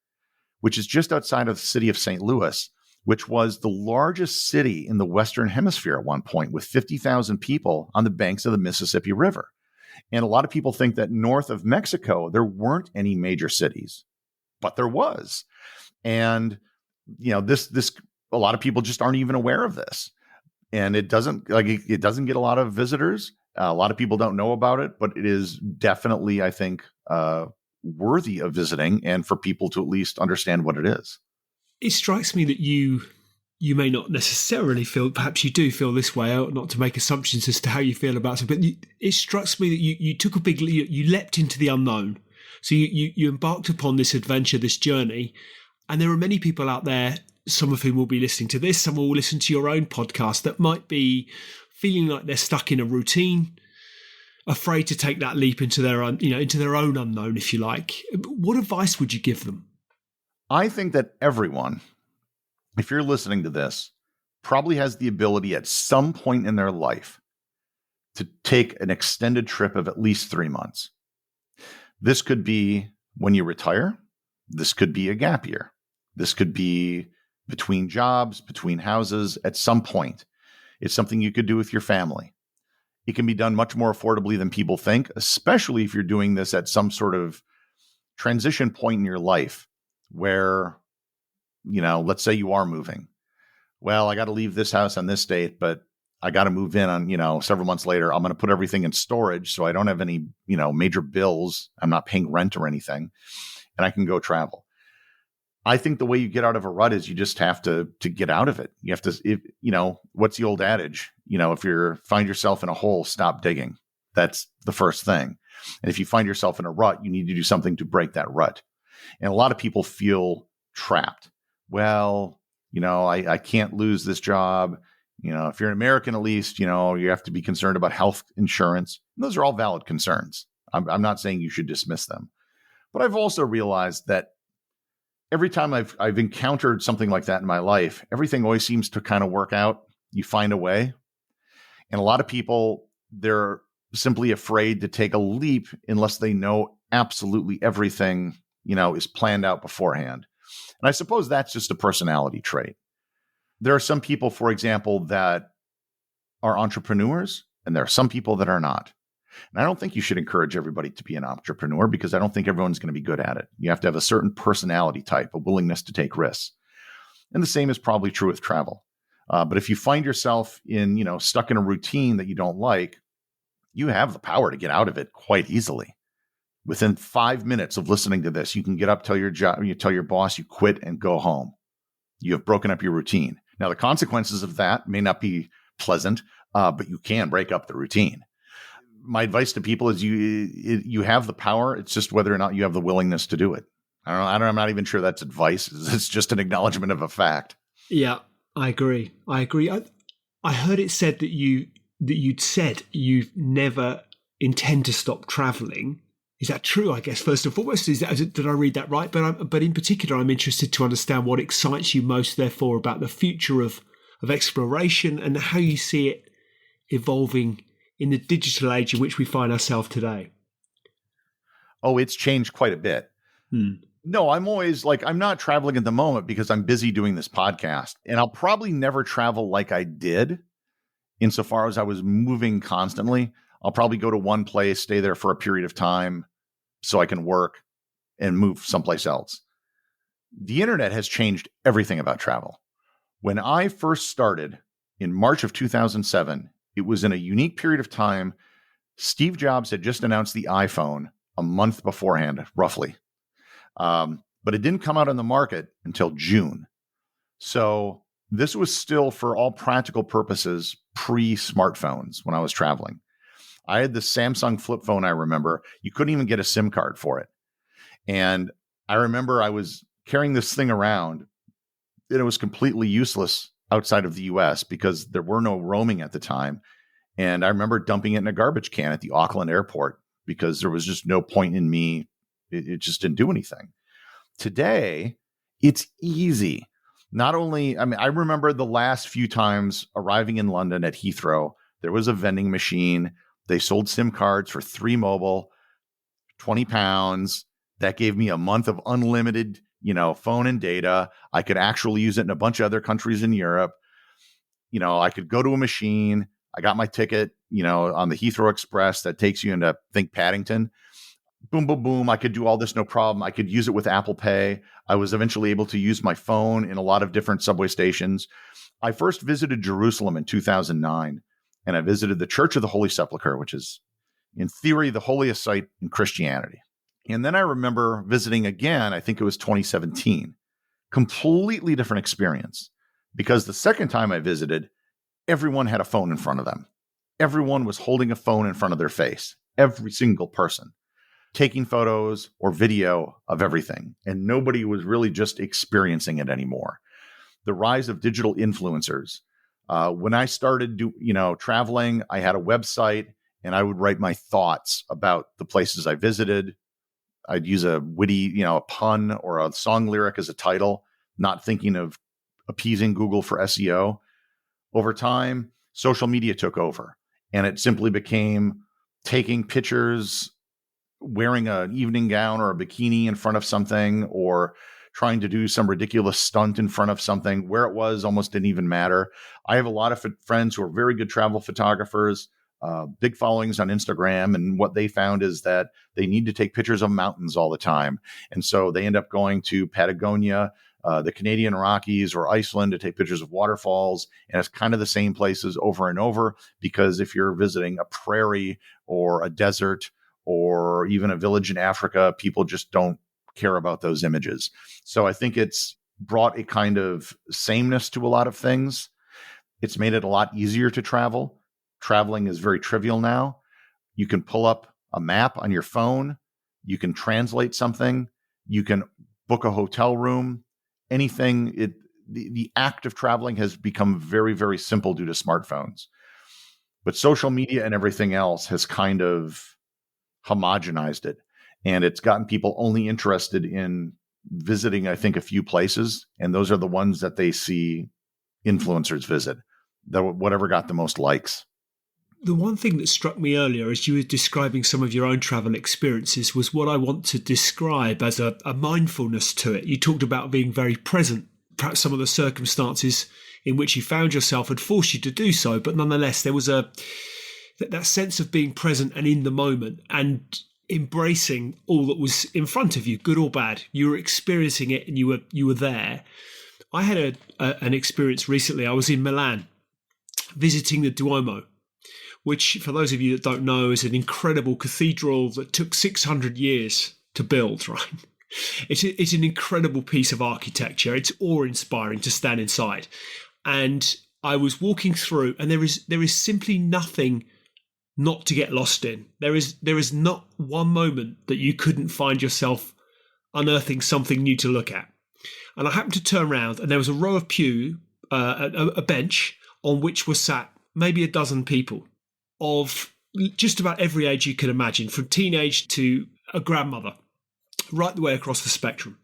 which is just outside of the city of St. Louis, which was the largest city in the Western Hemisphere at one point, with 50,000 people on the banks of the Mississippi River. And a lot of people think that north of Mexico, there weren't any major cities, but there was. And, this a lot of people just aren't even aware of this. And it doesn't get a lot of visitors. A lot of people don't know about it, but it is definitely, I think, worthy of visiting, and for people to at least understand what it is. It strikes me that you may not necessarily feel, perhaps you do feel this way, not to make assumptions as to how you feel about it, but it strikes me that you took a big, you leapt into the unknown. So you embarked upon this adventure, this journey, and there are many people out there, some of whom will be listening to this, some will listen to your own podcast, that might be feeling like they're stuck in a routine, afraid to take that leap into their own unknown, if you like. What advice would you give them? I think that everyone, if you're listening to this, probably has the ability at some point in their life to take an extended trip of at least 3 months. This could be when you retire. This could be a gap year. This could be between jobs, between houses at some point. It's something you could do with your family. It can be done much more affordably than people think, especially if you're doing this at some sort of transition point in your life where, let's say you are moving. Well, I got to leave this house on this date, but I got to move in on, several months later. I'm going to put everything in storage so I don't have any, major bills. I'm not paying rent or anything, and I can go travel. I think the way you get out of a rut is you just have to get out of it. You have to, what's the old adage? If you find yourself in a hole, stop digging. That's the first thing. And if you find yourself in a rut, you need to do something to break that rut. And a lot of people feel trapped. Well, I can't lose this job. If you're an American, at least, you have to be concerned about health insurance. And those are all valid concerns. I'm not saying you should dismiss them. But I've also realized that every time I've encountered something like that in my life, everything always seems to kind of work out. You find a way. And a lot of people, they're simply afraid to take a leap unless they know absolutely everything, is planned out beforehand. And I suppose that's just a personality trait. There are some people, for example, that are entrepreneurs, and there are some people that are not. And I don't think you should encourage everybody to be an entrepreneur, because I don't think everyone's going to be good at it. You have to have a certain personality type, a willingness to take risks. And the same is probably true with travel. But if you find yourself stuck in a routine that you don't like, you have the power to get out of it quite easily. Within 5 minutes of listening to this, you can get up, tell your boss you quit, and go home. You have broken up your routine. Now, the consequences of that may not be pleasant, but you can break up the routine. My advice to people is you have the power. It's just whether or not you have the willingness to do it. I'm not even sure that's advice. It's just an acknowledgement of a fact. Yeah, I agree. I heard it said that you'd said you never intend to stop traveling. Is that true? I guess first and foremost, did I read that right? But in particular, I'm interested to understand what excites you most, therefore, about the future of exploration and how you see it evolving in the digital age in which we find ourselves today. Oh, it's changed quite a bit. No, I'm always I'm not traveling at the moment because I'm busy doing this podcast, and I'll probably never travel like I did insofar as I was moving constantly. I'll probably go to one place, stay there for a period of time so I can work and move someplace else. The internet has changed everything about travel. When I first started in March of 2007, it was in a unique period of time. Steve Jobs had just announced the iPhone a month beforehand, roughly. But it didn't come out on the market until June. So This was still, for all practical purposes, pre-smartphones when I was traveling. I had the Samsung flip phone, I remember. You couldn't even get a SIM card for it. And I remember I was carrying this thing around, and it was completely useless outside of the US because there were no roaming at the time. And I remember dumping it in a garbage can at the Auckland airport because there was just no point in me. It just didn't do anything. Today, it's easy. Not only, I mean, I remember the last few times arriving in London at Heathrow, there was a vending machine. They sold SIM cards for $3 mobile, £20. That gave me a month of unlimited, phone and data. I could actually use it in a bunch of other countries in Europe. I could go to a machine. I got my ticket, on the Heathrow Express that takes you into, I think, Paddington. Boom, boom, boom. I could do all this, no problem. I could use it with Apple Pay. I was eventually able to use my phone in a lot of different subway stations. I first visited Jerusalem in 2009, and I visited the Church of the Holy Sepulchre, which is, in theory, the holiest site in Christianity. And then I remember visiting again, I think it was 2017, completely different experience, because the second time I visited, everyone had a phone in front of them. Everyone was holding a phone in front of their face, every single person, taking photos or video of everything. And nobody was really just experiencing it anymore. The rise of digital influencers. When I started traveling, I had a website and I would write my thoughts about the places I visited. I'd use a witty, a pun or a song lyric as a title, not thinking of appeasing Google for SEO. Over time, social media took over, and it simply became taking pictures, wearing an evening gown or a bikini in front of something, or trying to do some ridiculous stunt in front of something. Where it was almost didn't even matter. I have a lot of friends who are very good travel photographers, big followings on Instagram. And what they found is that they need to take pictures of mountains all the time. And so they end up going to Patagonia, the Canadian Rockies, or Iceland to take pictures of waterfalls. And it's kind of the same places over and over, because if you're visiting a prairie or a desert or even a village in Africa, people just don't care about those images. So I think it's brought a kind of sameness to a lot of things. It's made it a lot easier to travel. Traveling is very trivial now. You can pull up a map on your phone. You can translate something. You can book a hotel room. Anything. The act of traveling has become very, very simple due to smartphones. But social media and everything else has kind of homogenized it. And it's gotten people only interested in visiting, I think, a few places. And those are the ones that they see influencers visit, whatever got the most likes. The one thing that struck me earlier as you were describing some of your own travel experiences was what I want to describe as a mindfulness to it. You talked about being very present. Perhaps some of the circumstances in which you found yourself had forced you to do so, but nonetheless, there was that sense of being present and in the moment and embracing all that was in front of you, good or bad. You were experiencing it and you were there. I had an experience recently. I was in Milan visiting the Duomo, which, for those of you that don't know, is an incredible cathedral that took 600 years to build, right? It's an incredible piece of architecture. It's awe-inspiring to stand inside. And I was walking through, and there is simply nothing not to get lost in. There is not one moment that you couldn't find yourself unearthing something new to look at. And I happened to turn around, and there was a row of a bench on which were sat maybe a dozen people of just about every age you could imagine, from teenage to a grandmother, right the way across the spectrum.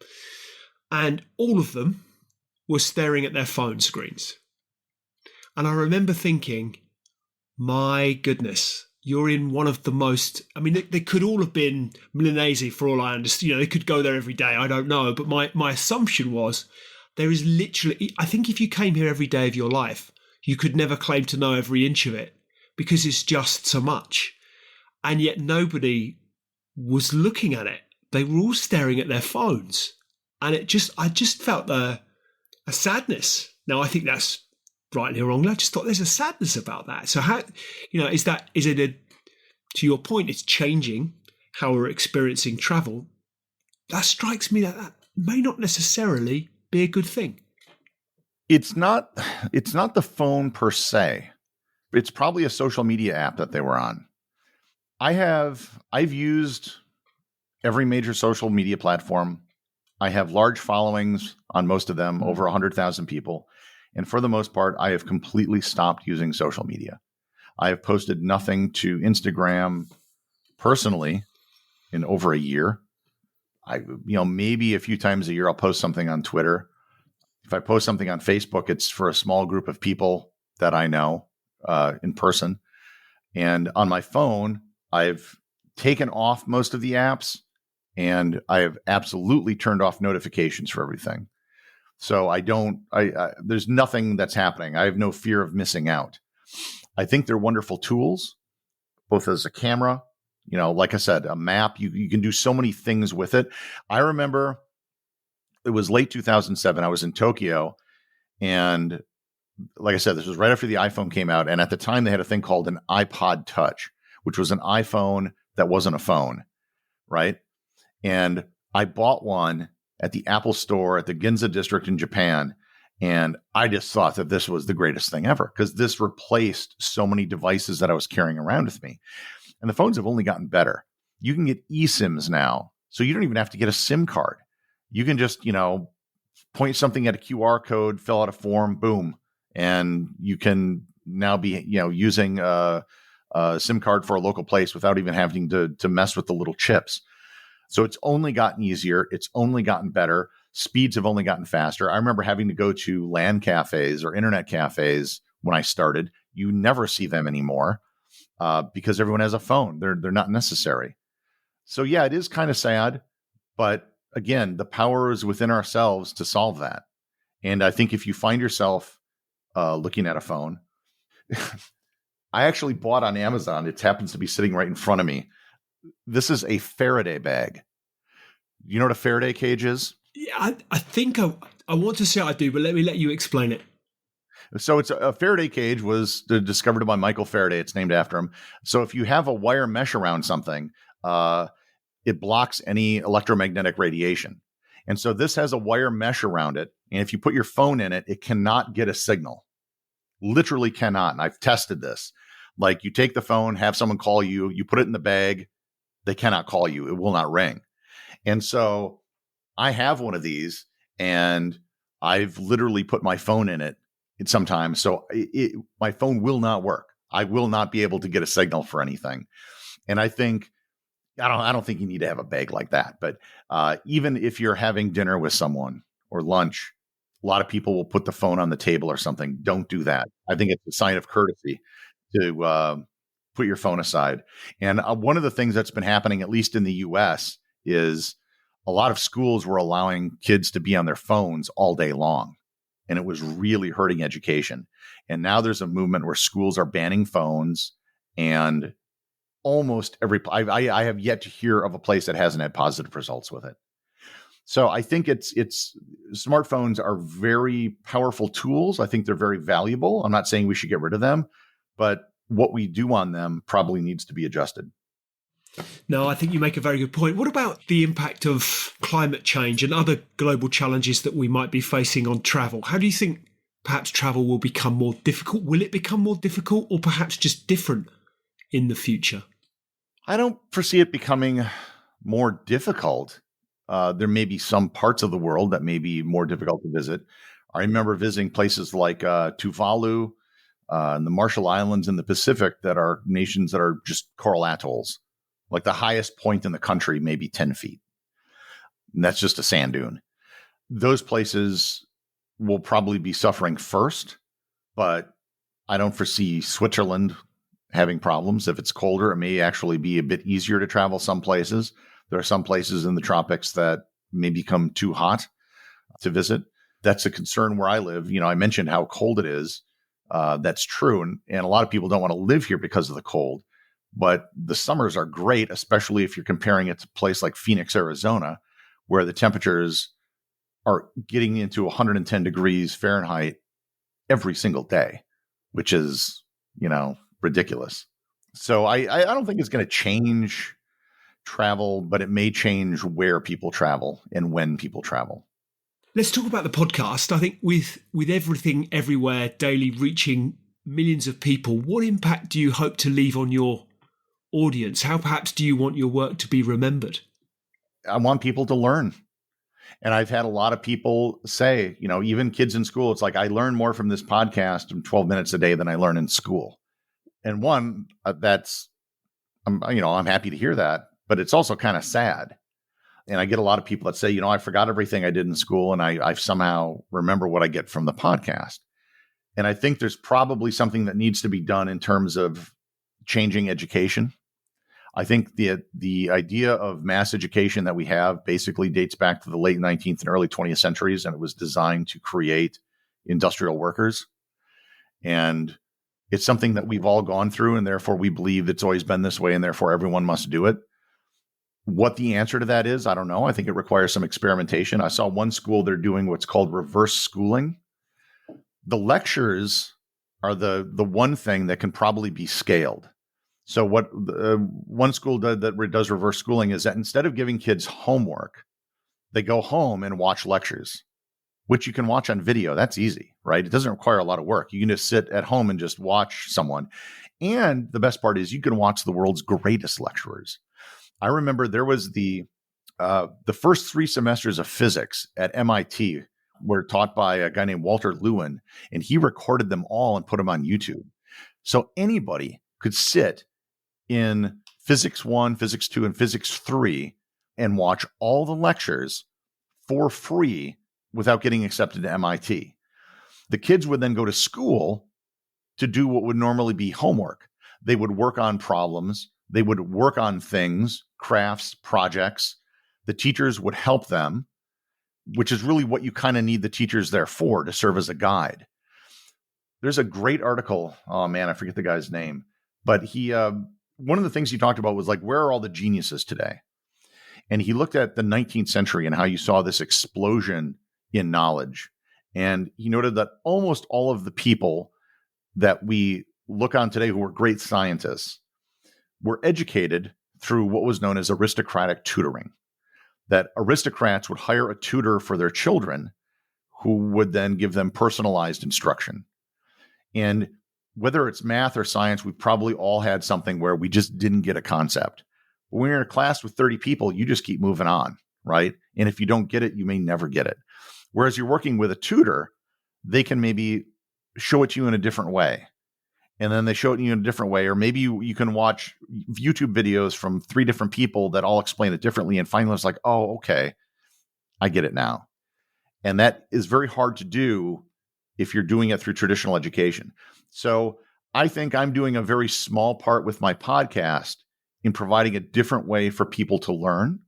And all of them were staring at their phone screens. And I remember thinking, my goodness, you're in one of the most, I mean, they could all have been Milanese for all I understand. They could go there every day. I don't know. But my assumption was there is literally, I think if you came here every day of your life, you could never claim to know every inch of it, because it's just so much. And yet nobody was looking at it. They were all staring at their phones. And I just felt a sadness. Now, I think that's rightly or wrongly. I just thought there's a sadness about that. So how, is it to your point, it's changing how we're experiencing travel. That strikes me that may not necessarily be a good thing. It's not the phone per se. It's probably a social media app that they were on. I've used every major social media platform. I have large followings on most of them, over 100,000 people. And for the most part, I have completely stopped using social media. I have posted nothing to Instagram personally in over a year. Maybe a few times a year I'll post something on Twitter. If I post something on Facebook, it's for a small group of people that I know in person. And on my phone, I've taken off most of the apps, and I have absolutely turned off notifications for everything. So there's nothing that's happening. I have no fear of missing out. I think they're wonderful tools, both as a camera, like I said, a map. You can do so many things with it. I remember it was late 2007. I was in Tokyo, and like I said, this was right after the iPhone came out. And at the time, they had a thing called an iPod Touch, which was an iPhone that wasn't a phone, right? And I bought one at the Apple store at the Ginza district in Japan. And I just thought that this was the greatest thing ever, because this replaced so many devices that I was carrying around with me. And the phones have only gotten better. You can get eSIMs now. So you don't even have to get a SIM card. You can just, point something at a QR code, fill out a form, boom. And you can now be, using a SIM card for a local place without even having to mess with the little chips. So it's only gotten easier. It's only gotten better. Speeds have only gotten faster. I remember having to go to LAN cafes or internet cafes when I started. You never see them anymore because everyone has a phone. They're not necessary. So yeah, it is kind of sad. But again, the power is within ourselves to solve that. And I think if you find yourself looking at a phone, I actually bought on Amazon. It happens to be sitting right in front of me. This is a Faraday bag. You know what a Faraday cage is? Yeah, I think I want to say I do, but let you explain it. So it's a Faraday cage was discovered by Michael Faraday. It's named after him. So if you have a wire mesh around something, it blocks any electromagnetic radiation. And so this has a wire mesh around it. And if you put your phone in it, it cannot get a signal. Literally cannot. And I've tested this. Like, you take the phone, have someone call you, you put it in the bag, they cannot call you. It will not ring. And so I have one of these, and I've literally put my phone in it sometimes. So my phone will not work. I will not be able to get a signal for anything. And I don't think you need to have a bag like that. But even if you're having dinner with someone or lunch, a lot of people will put the phone on the table or something. Don't do that. I think it's a sign of courtesy to put your phone aside. And one of the things that's been happening, at least in the US, is a lot of schools were allowing kids to be on their phones all day long. And it was really hurting education. And now there's a movement where schools are banning phones, and almost I have yet to hear of a place that hasn't had positive results with it. So I think it's smartphones are very powerful tools. I think they're very valuable. I'm not saying we should get rid of them, but what we do on them probably needs to be adjusted. No, I think you make a very good point. What about the impact of climate change and other global challenges that we might be facing on travel? How do you think perhaps travel will become more difficult? Will it become more difficult, or perhaps just different in the future? I don't foresee it becoming more difficult. There may be some parts of the world that may be more difficult to visit. I remember visiting places like Tuvalu and the Marshall Islands in the Pacific that are nations that are just coral atolls. Like, the highest point in the country may be 10 feet. And that's just a sand dune. Those places will probably be suffering first, but I don't foresee Switzerland having problems. If it's colder, it may actually be a bit easier to travel some places. There are some places in the tropics that may become too hot to visit. That's a concern where I live. I mentioned how cold it is. That's true. And a lot of people don't want to live here because of the cold. But the summers are great, especially if you're comparing it to a place like Phoenix, Arizona, where the temperatures are getting into 110 degrees Fahrenheit every single day, which is, ridiculous. So I don't think it's going to change travel, but it may change where people travel and when people travel. Let's talk about the podcast. I think with everything everywhere daily reaching millions of people, what impact do you hope to leave on your audience? How perhaps do you want your work to be remembered? I want people to learn. And I've had a lot of people say, even kids in school, it's like, I learn more from this podcast in 12 minutes a day than I learn in school. And one, I'm happy to hear that, but it's also kind of sad. And I get a lot of people that say, I forgot everything I did in school and I somehow remember what I get from the podcast. And I think there's probably something that needs to be done in terms of changing education. I think the idea of mass education that we have basically dates back to the late 19th and early 20th centuries, and it was designed to create industrial workers. And it's something that we've all gone through, and therefore we believe it's always been this way, and therefore everyone must do it. What the answer to that is, I don't know. I think it requires some experimentation. I saw one school, they're doing what's called reverse schooling. The lectures are the one thing that can probably be scaled. So what one school that does reverse schooling is that instead of giving kids homework, they go home and watch lectures, which you can watch on video. That's easy, right? It doesn't require a lot of work. You can just sit at home and just watch someone. And the best part is you can watch the world's greatest lecturers. I remember there was the first 3 semesters of physics at MIT were taught by a guy named Walter Lewin, and he recorded them all and put them on YouTube. So anybody could sit in Physics 1, Physics 2, and Physics 3 and watch all the lectures for free without getting accepted to MIT. The kids would then go to school to do what would normally be homework. They would work on problems. They would work on things, crafts, projects. The teachers would help them, which is really what you kind of need the teachers there for, to serve as a guide. There's a great article. Oh man, I forget the guy's name, but one of the things he talked about was like, where are all the geniuses today? And he looked at the 19th century and how you saw this explosion in knowledge. And he noted that almost all of the people that we look on today who were great scientists were educated through what was known as aristocratic tutoring. That aristocrats would hire a tutor for their children who would then give them personalized instruction. And whether it's math or science, we probably all had something where we just didn't get a concept. But when you're in a class with 30 people, you just keep moving on, right? And if you don't get it, you may never get it. Whereas you're working with a tutor, they can maybe show it to you in a different way. And then they show it to you in a different way. Or maybe you can watch YouTube videos from 3 different people that all explain it differently. And finally it's like, oh, okay, I get it now. And that is very hard to do if you're doing it through traditional education. So I think I'm doing a very small part with my podcast in providing a different way for people to learn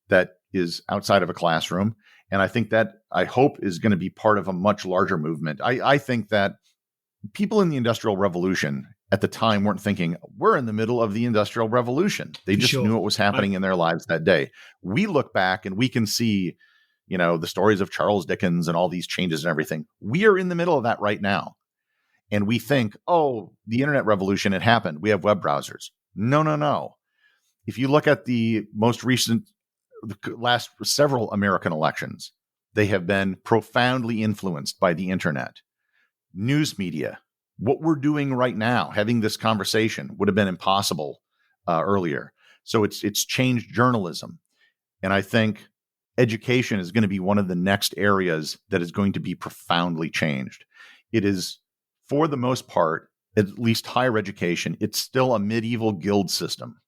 that is outside of a classroom. And I think that, I hope, is going to be part of a much larger movement. I think that people in the Industrial Revolution at the time weren't thinking, we're in the middle of the Industrial Revolution. They just knew what was happening in their lives that day. We look back and we can see, the stories of Charles Dickens and all these changes and everything. We are in the middle of that right now. And we think, oh, the internet revolution, it happened. We have web browsers. No. If you look at the last several American elections, they have been profoundly influenced by the internet. News media, what we're doing right now, having this conversation, would have been impossible earlier. So it's changed journalism. And I think education is going to be one of the next areas that is going to be profoundly changed. It is, for the most part, at least higher education, it's still a medieval guild system.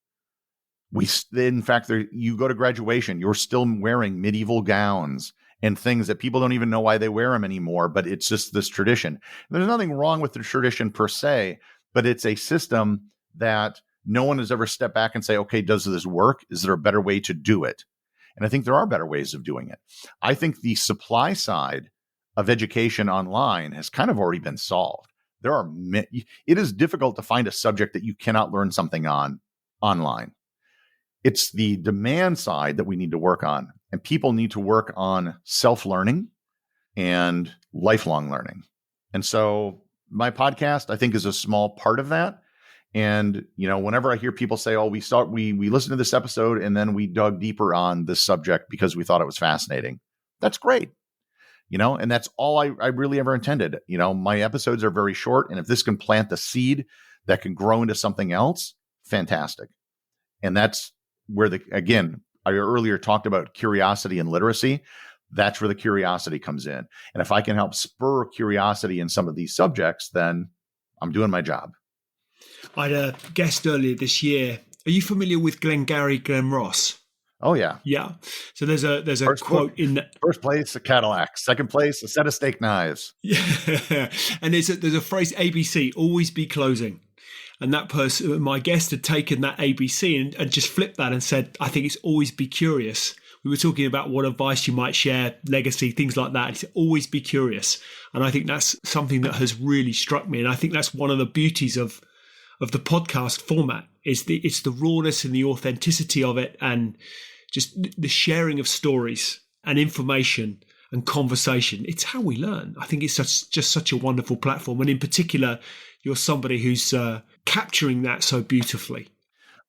In fact, you go to graduation, you're still wearing medieval gowns and things that people don't even know why they wear them anymore, but it's just this tradition. There's nothing wrong with the tradition per se, but it's a system that no one has ever stepped back and say, okay, does this work? Is there a better way to do it? And I think there are better ways of doing it. I think the supply side of education online has kind of already been solved. It is difficult to find a subject that you cannot learn something on online. It's the demand side that we need to work on. And people need to work on self-learning and lifelong learning. And so my podcast, I think, is a small part of that. And, whenever I hear people say, oh, we listened to this episode and then we dug deeper on this subject because we thought it was fascinating. That's great. and that's all I really ever intended. My episodes are very short, and if this can plant the seed that can grow into something else, fantastic. And that's where again, I earlier talked about curiosity and literacy. That's where the curiosity comes in. And if I can help spur curiosity in some of these subjects, then I'm doing my job. I had a guest earlier this year. Are you familiar with Glengarry Glen Ross? Oh yeah. Yeah. So there's a quote in that. First place, a Cadillac. Second place, a set of steak knives. Yeah. And there's a phrase, ABC, always be closing. And that person, my guest, had taken that ABC and just flipped that and said, I think it's always be curious. We were talking about what advice you might share, legacy, things like that. It's always be curious. And I think that's something that has really struck me. And I think that's one of the beauties of the podcast format is it's the rawness and the authenticity of it, and just the sharing of stories and information and conversation. It's how we learn. I think it's just such a wonderful platform. And in particular, you're somebody who's capturing that so beautifully.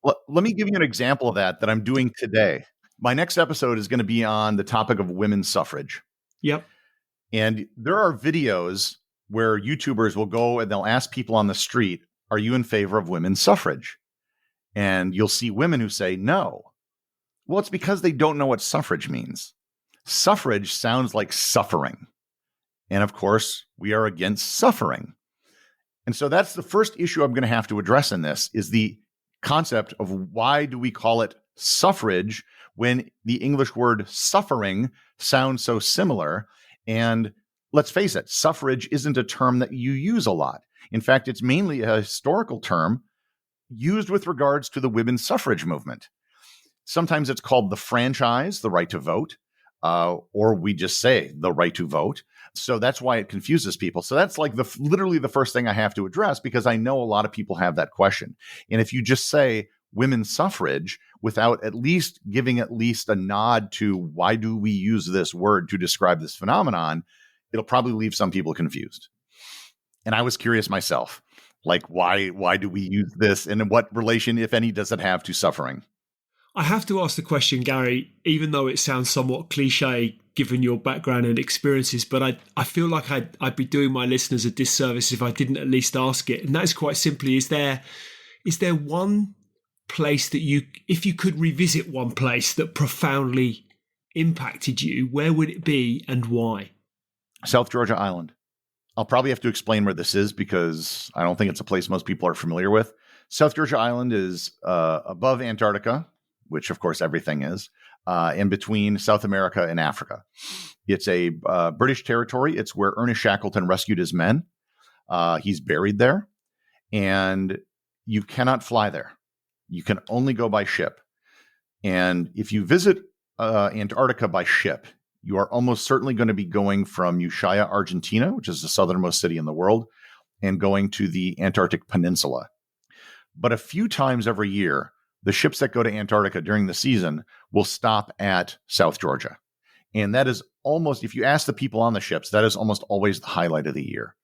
Well, let me give you an example of that I'm doing today. My next episode is going to be on the topic of women's suffrage. Yep. And there are videos where YouTubers will go and they'll ask people on the street, are you in favor of women's suffrage? And you'll see women who say no. Well, it's because they don't know what suffrage means. Suffrage sounds like suffering. And of course, we are against suffering. And so that's the first issue I'm going to have to address in this is the concept of why do we call it suffrage when the English word suffering sounds so similar? And let's face it, suffrage isn't a term that you use a lot. In fact, it's mainly a historical term used with regards to the women's suffrage movement. Sometimes it's called the franchise, the right to vote, or we just say the right to vote. So that's why it confuses people. So that's like literally the first thing I have to address, because I know a lot of people have that question. And if you just say women's suffrage without at least giving at least a nod to why do we use this word to describe this phenomenon, it'll probably leave some people confused. And I was curious myself, like why do we use this, and what relation, if any, does it have to suffering? I have to ask the question, Gary, even though it sounds somewhat cliche given your background and experiences, but I feel like I'd be doing my listeners a disservice if I didn't at least ask it. And that is quite simply, is there one place that if you could revisit one place that profoundly impacted you, where would it be and why? South Georgia Island. I'll probably have to explain where this is because I don't think it's a place most people are familiar with. South Georgia Island is above Antarctica, which of course everything is, in between South America and Africa. It's a British territory. It's where Ernest Shackleton rescued his men. He's buried there, and you cannot fly there. You can only go by ship. And if you visit Antarctica by ship, you are almost certainly going to be going from Ushuaia, Argentina, which is the southernmost city in the world, and going to the Antarctic Peninsula. But a few times every year, the ships that go to Antarctica during the season will stop at South Georgia. And that is almost, if you ask the people on the ships, that is almost always the highlight of the year.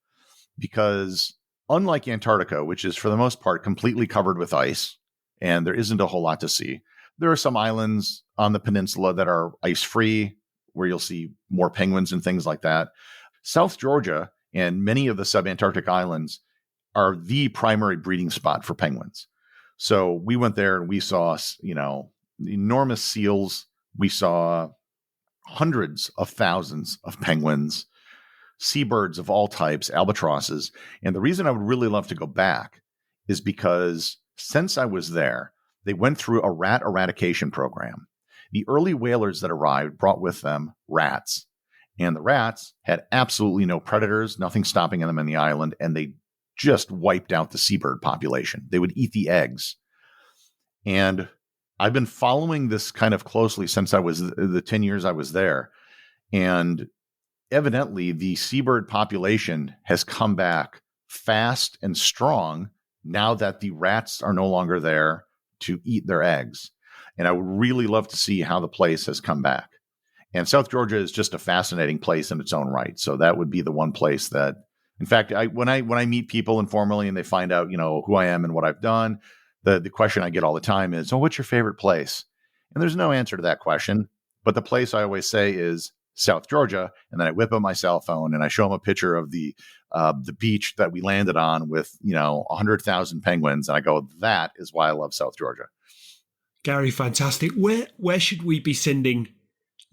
Because unlike Antarctica, which is for the most part completely covered with ice, and there isn't a whole lot to see, there are some islands on the peninsula that are ice-free, where you'll see more penguins and things like that. South Georgia and many of the subantarctic islands are the primary breeding spot for penguins. So we went there and we saw, enormous seals. We saw hundreds of thousands of penguins, seabirds of all types, albatrosses. And the reason I would really love to go back is because since I was there, they went through a rat eradication program. The early whalers that arrived brought with them rats, and the rats had absolutely no predators, nothing stopping them in the island, and they just wiped out the seabird population. They would eat the eggs. And I've been following this kind of closely since I was the 10 years I was there. And evidently the seabird population has come back fast and strong now that the rats are no longer there to eat their eggs. And I would really love to see how the place has come back. And South Georgia is just a fascinating place in its own right. So that would be the one place that, in fact, when I meet people informally and they find out, who I am and what I've done, the question I get all the time is, what's your favorite place? And there's no answer to that question. But the place I always say is South Georgia. And then I whip up my cell phone and I show them a picture of the beach that we landed on with, 100,000 penguins. And I go, that is why I love South Georgia. Gary, fantastic. Where should we be sending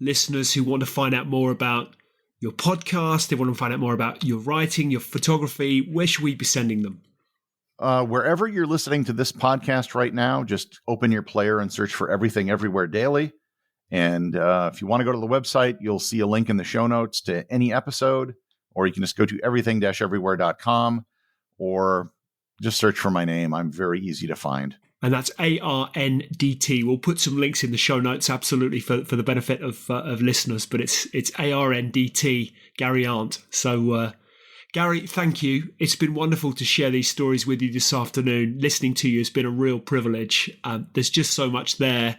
listeners who want to find out more about your podcast? They want to find out more about your writing, your photography. Where should we be sending them? Wherever you're listening to this podcast right now, just open your player and search for Everything Everywhere Daily. And if you want to go to the website, you'll see a link in the show notes to any episode, or you can just go to everything-everywhere.com or just search for my name. I'm very easy to find. And that's ARNDT. We'll put some links in the show notes, absolutely, for the benefit of listeners. But it's ARNDT, Gary Arndt. So, Gary, thank you. It's been wonderful to share these stories with you this afternoon. Listening to you has been a real privilege. There's just so much there,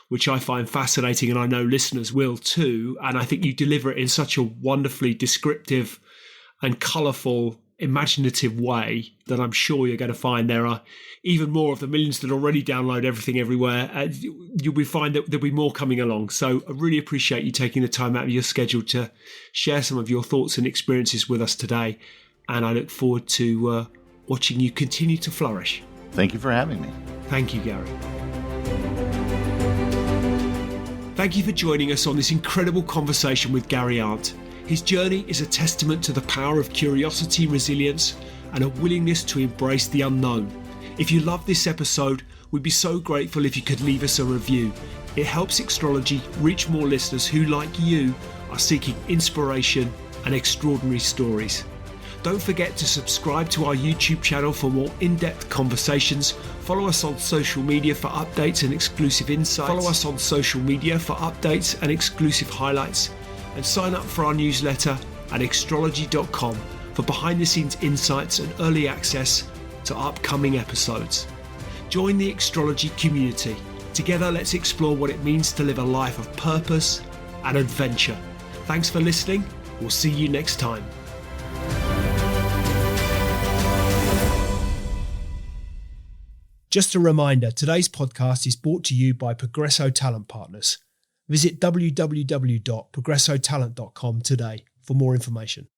which I find fascinating, and I know listeners will too. And I think you deliver it in such a wonderfully descriptive and colourful, imaginative way that I'm sure you're going to find there are even more of the millions that already download Everything Everywhere. You'll find that there'll be more coming along. So I really appreciate you taking the time out of your schedule to share some of your thoughts and experiences with us today. And I look forward to watching you continue to flourish. Thank you for having me. Thank you, Gary. Thank you for joining us on this incredible conversation with Gary Arndt. His journey is a testament to the power of curiosity, resilience, and a willingness to embrace the unknown. If you love this episode, we'd be so grateful if you could leave us a review. It helps Extrology reach more listeners who, like you, are seeking inspiration and extraordinary stories. Don't forget to subscribe to our YouTube channel for more in-depth conversations. Follow us on social media for updates and exclusive insights. Follow us on social media for updates and exclusive highlights. And sign up for our newsletter at extrology.com for behind-the-scenes insights and early access to upcoming episodes. Join the Extrology community. Together, let's explore what it means to live a life of purpose and adventure. Thanks for listening. We'll see you next time. Just a reminder, today's podcast is brought to you by Progresso Talent Partners. Visit www.progressotalent.com today for more information.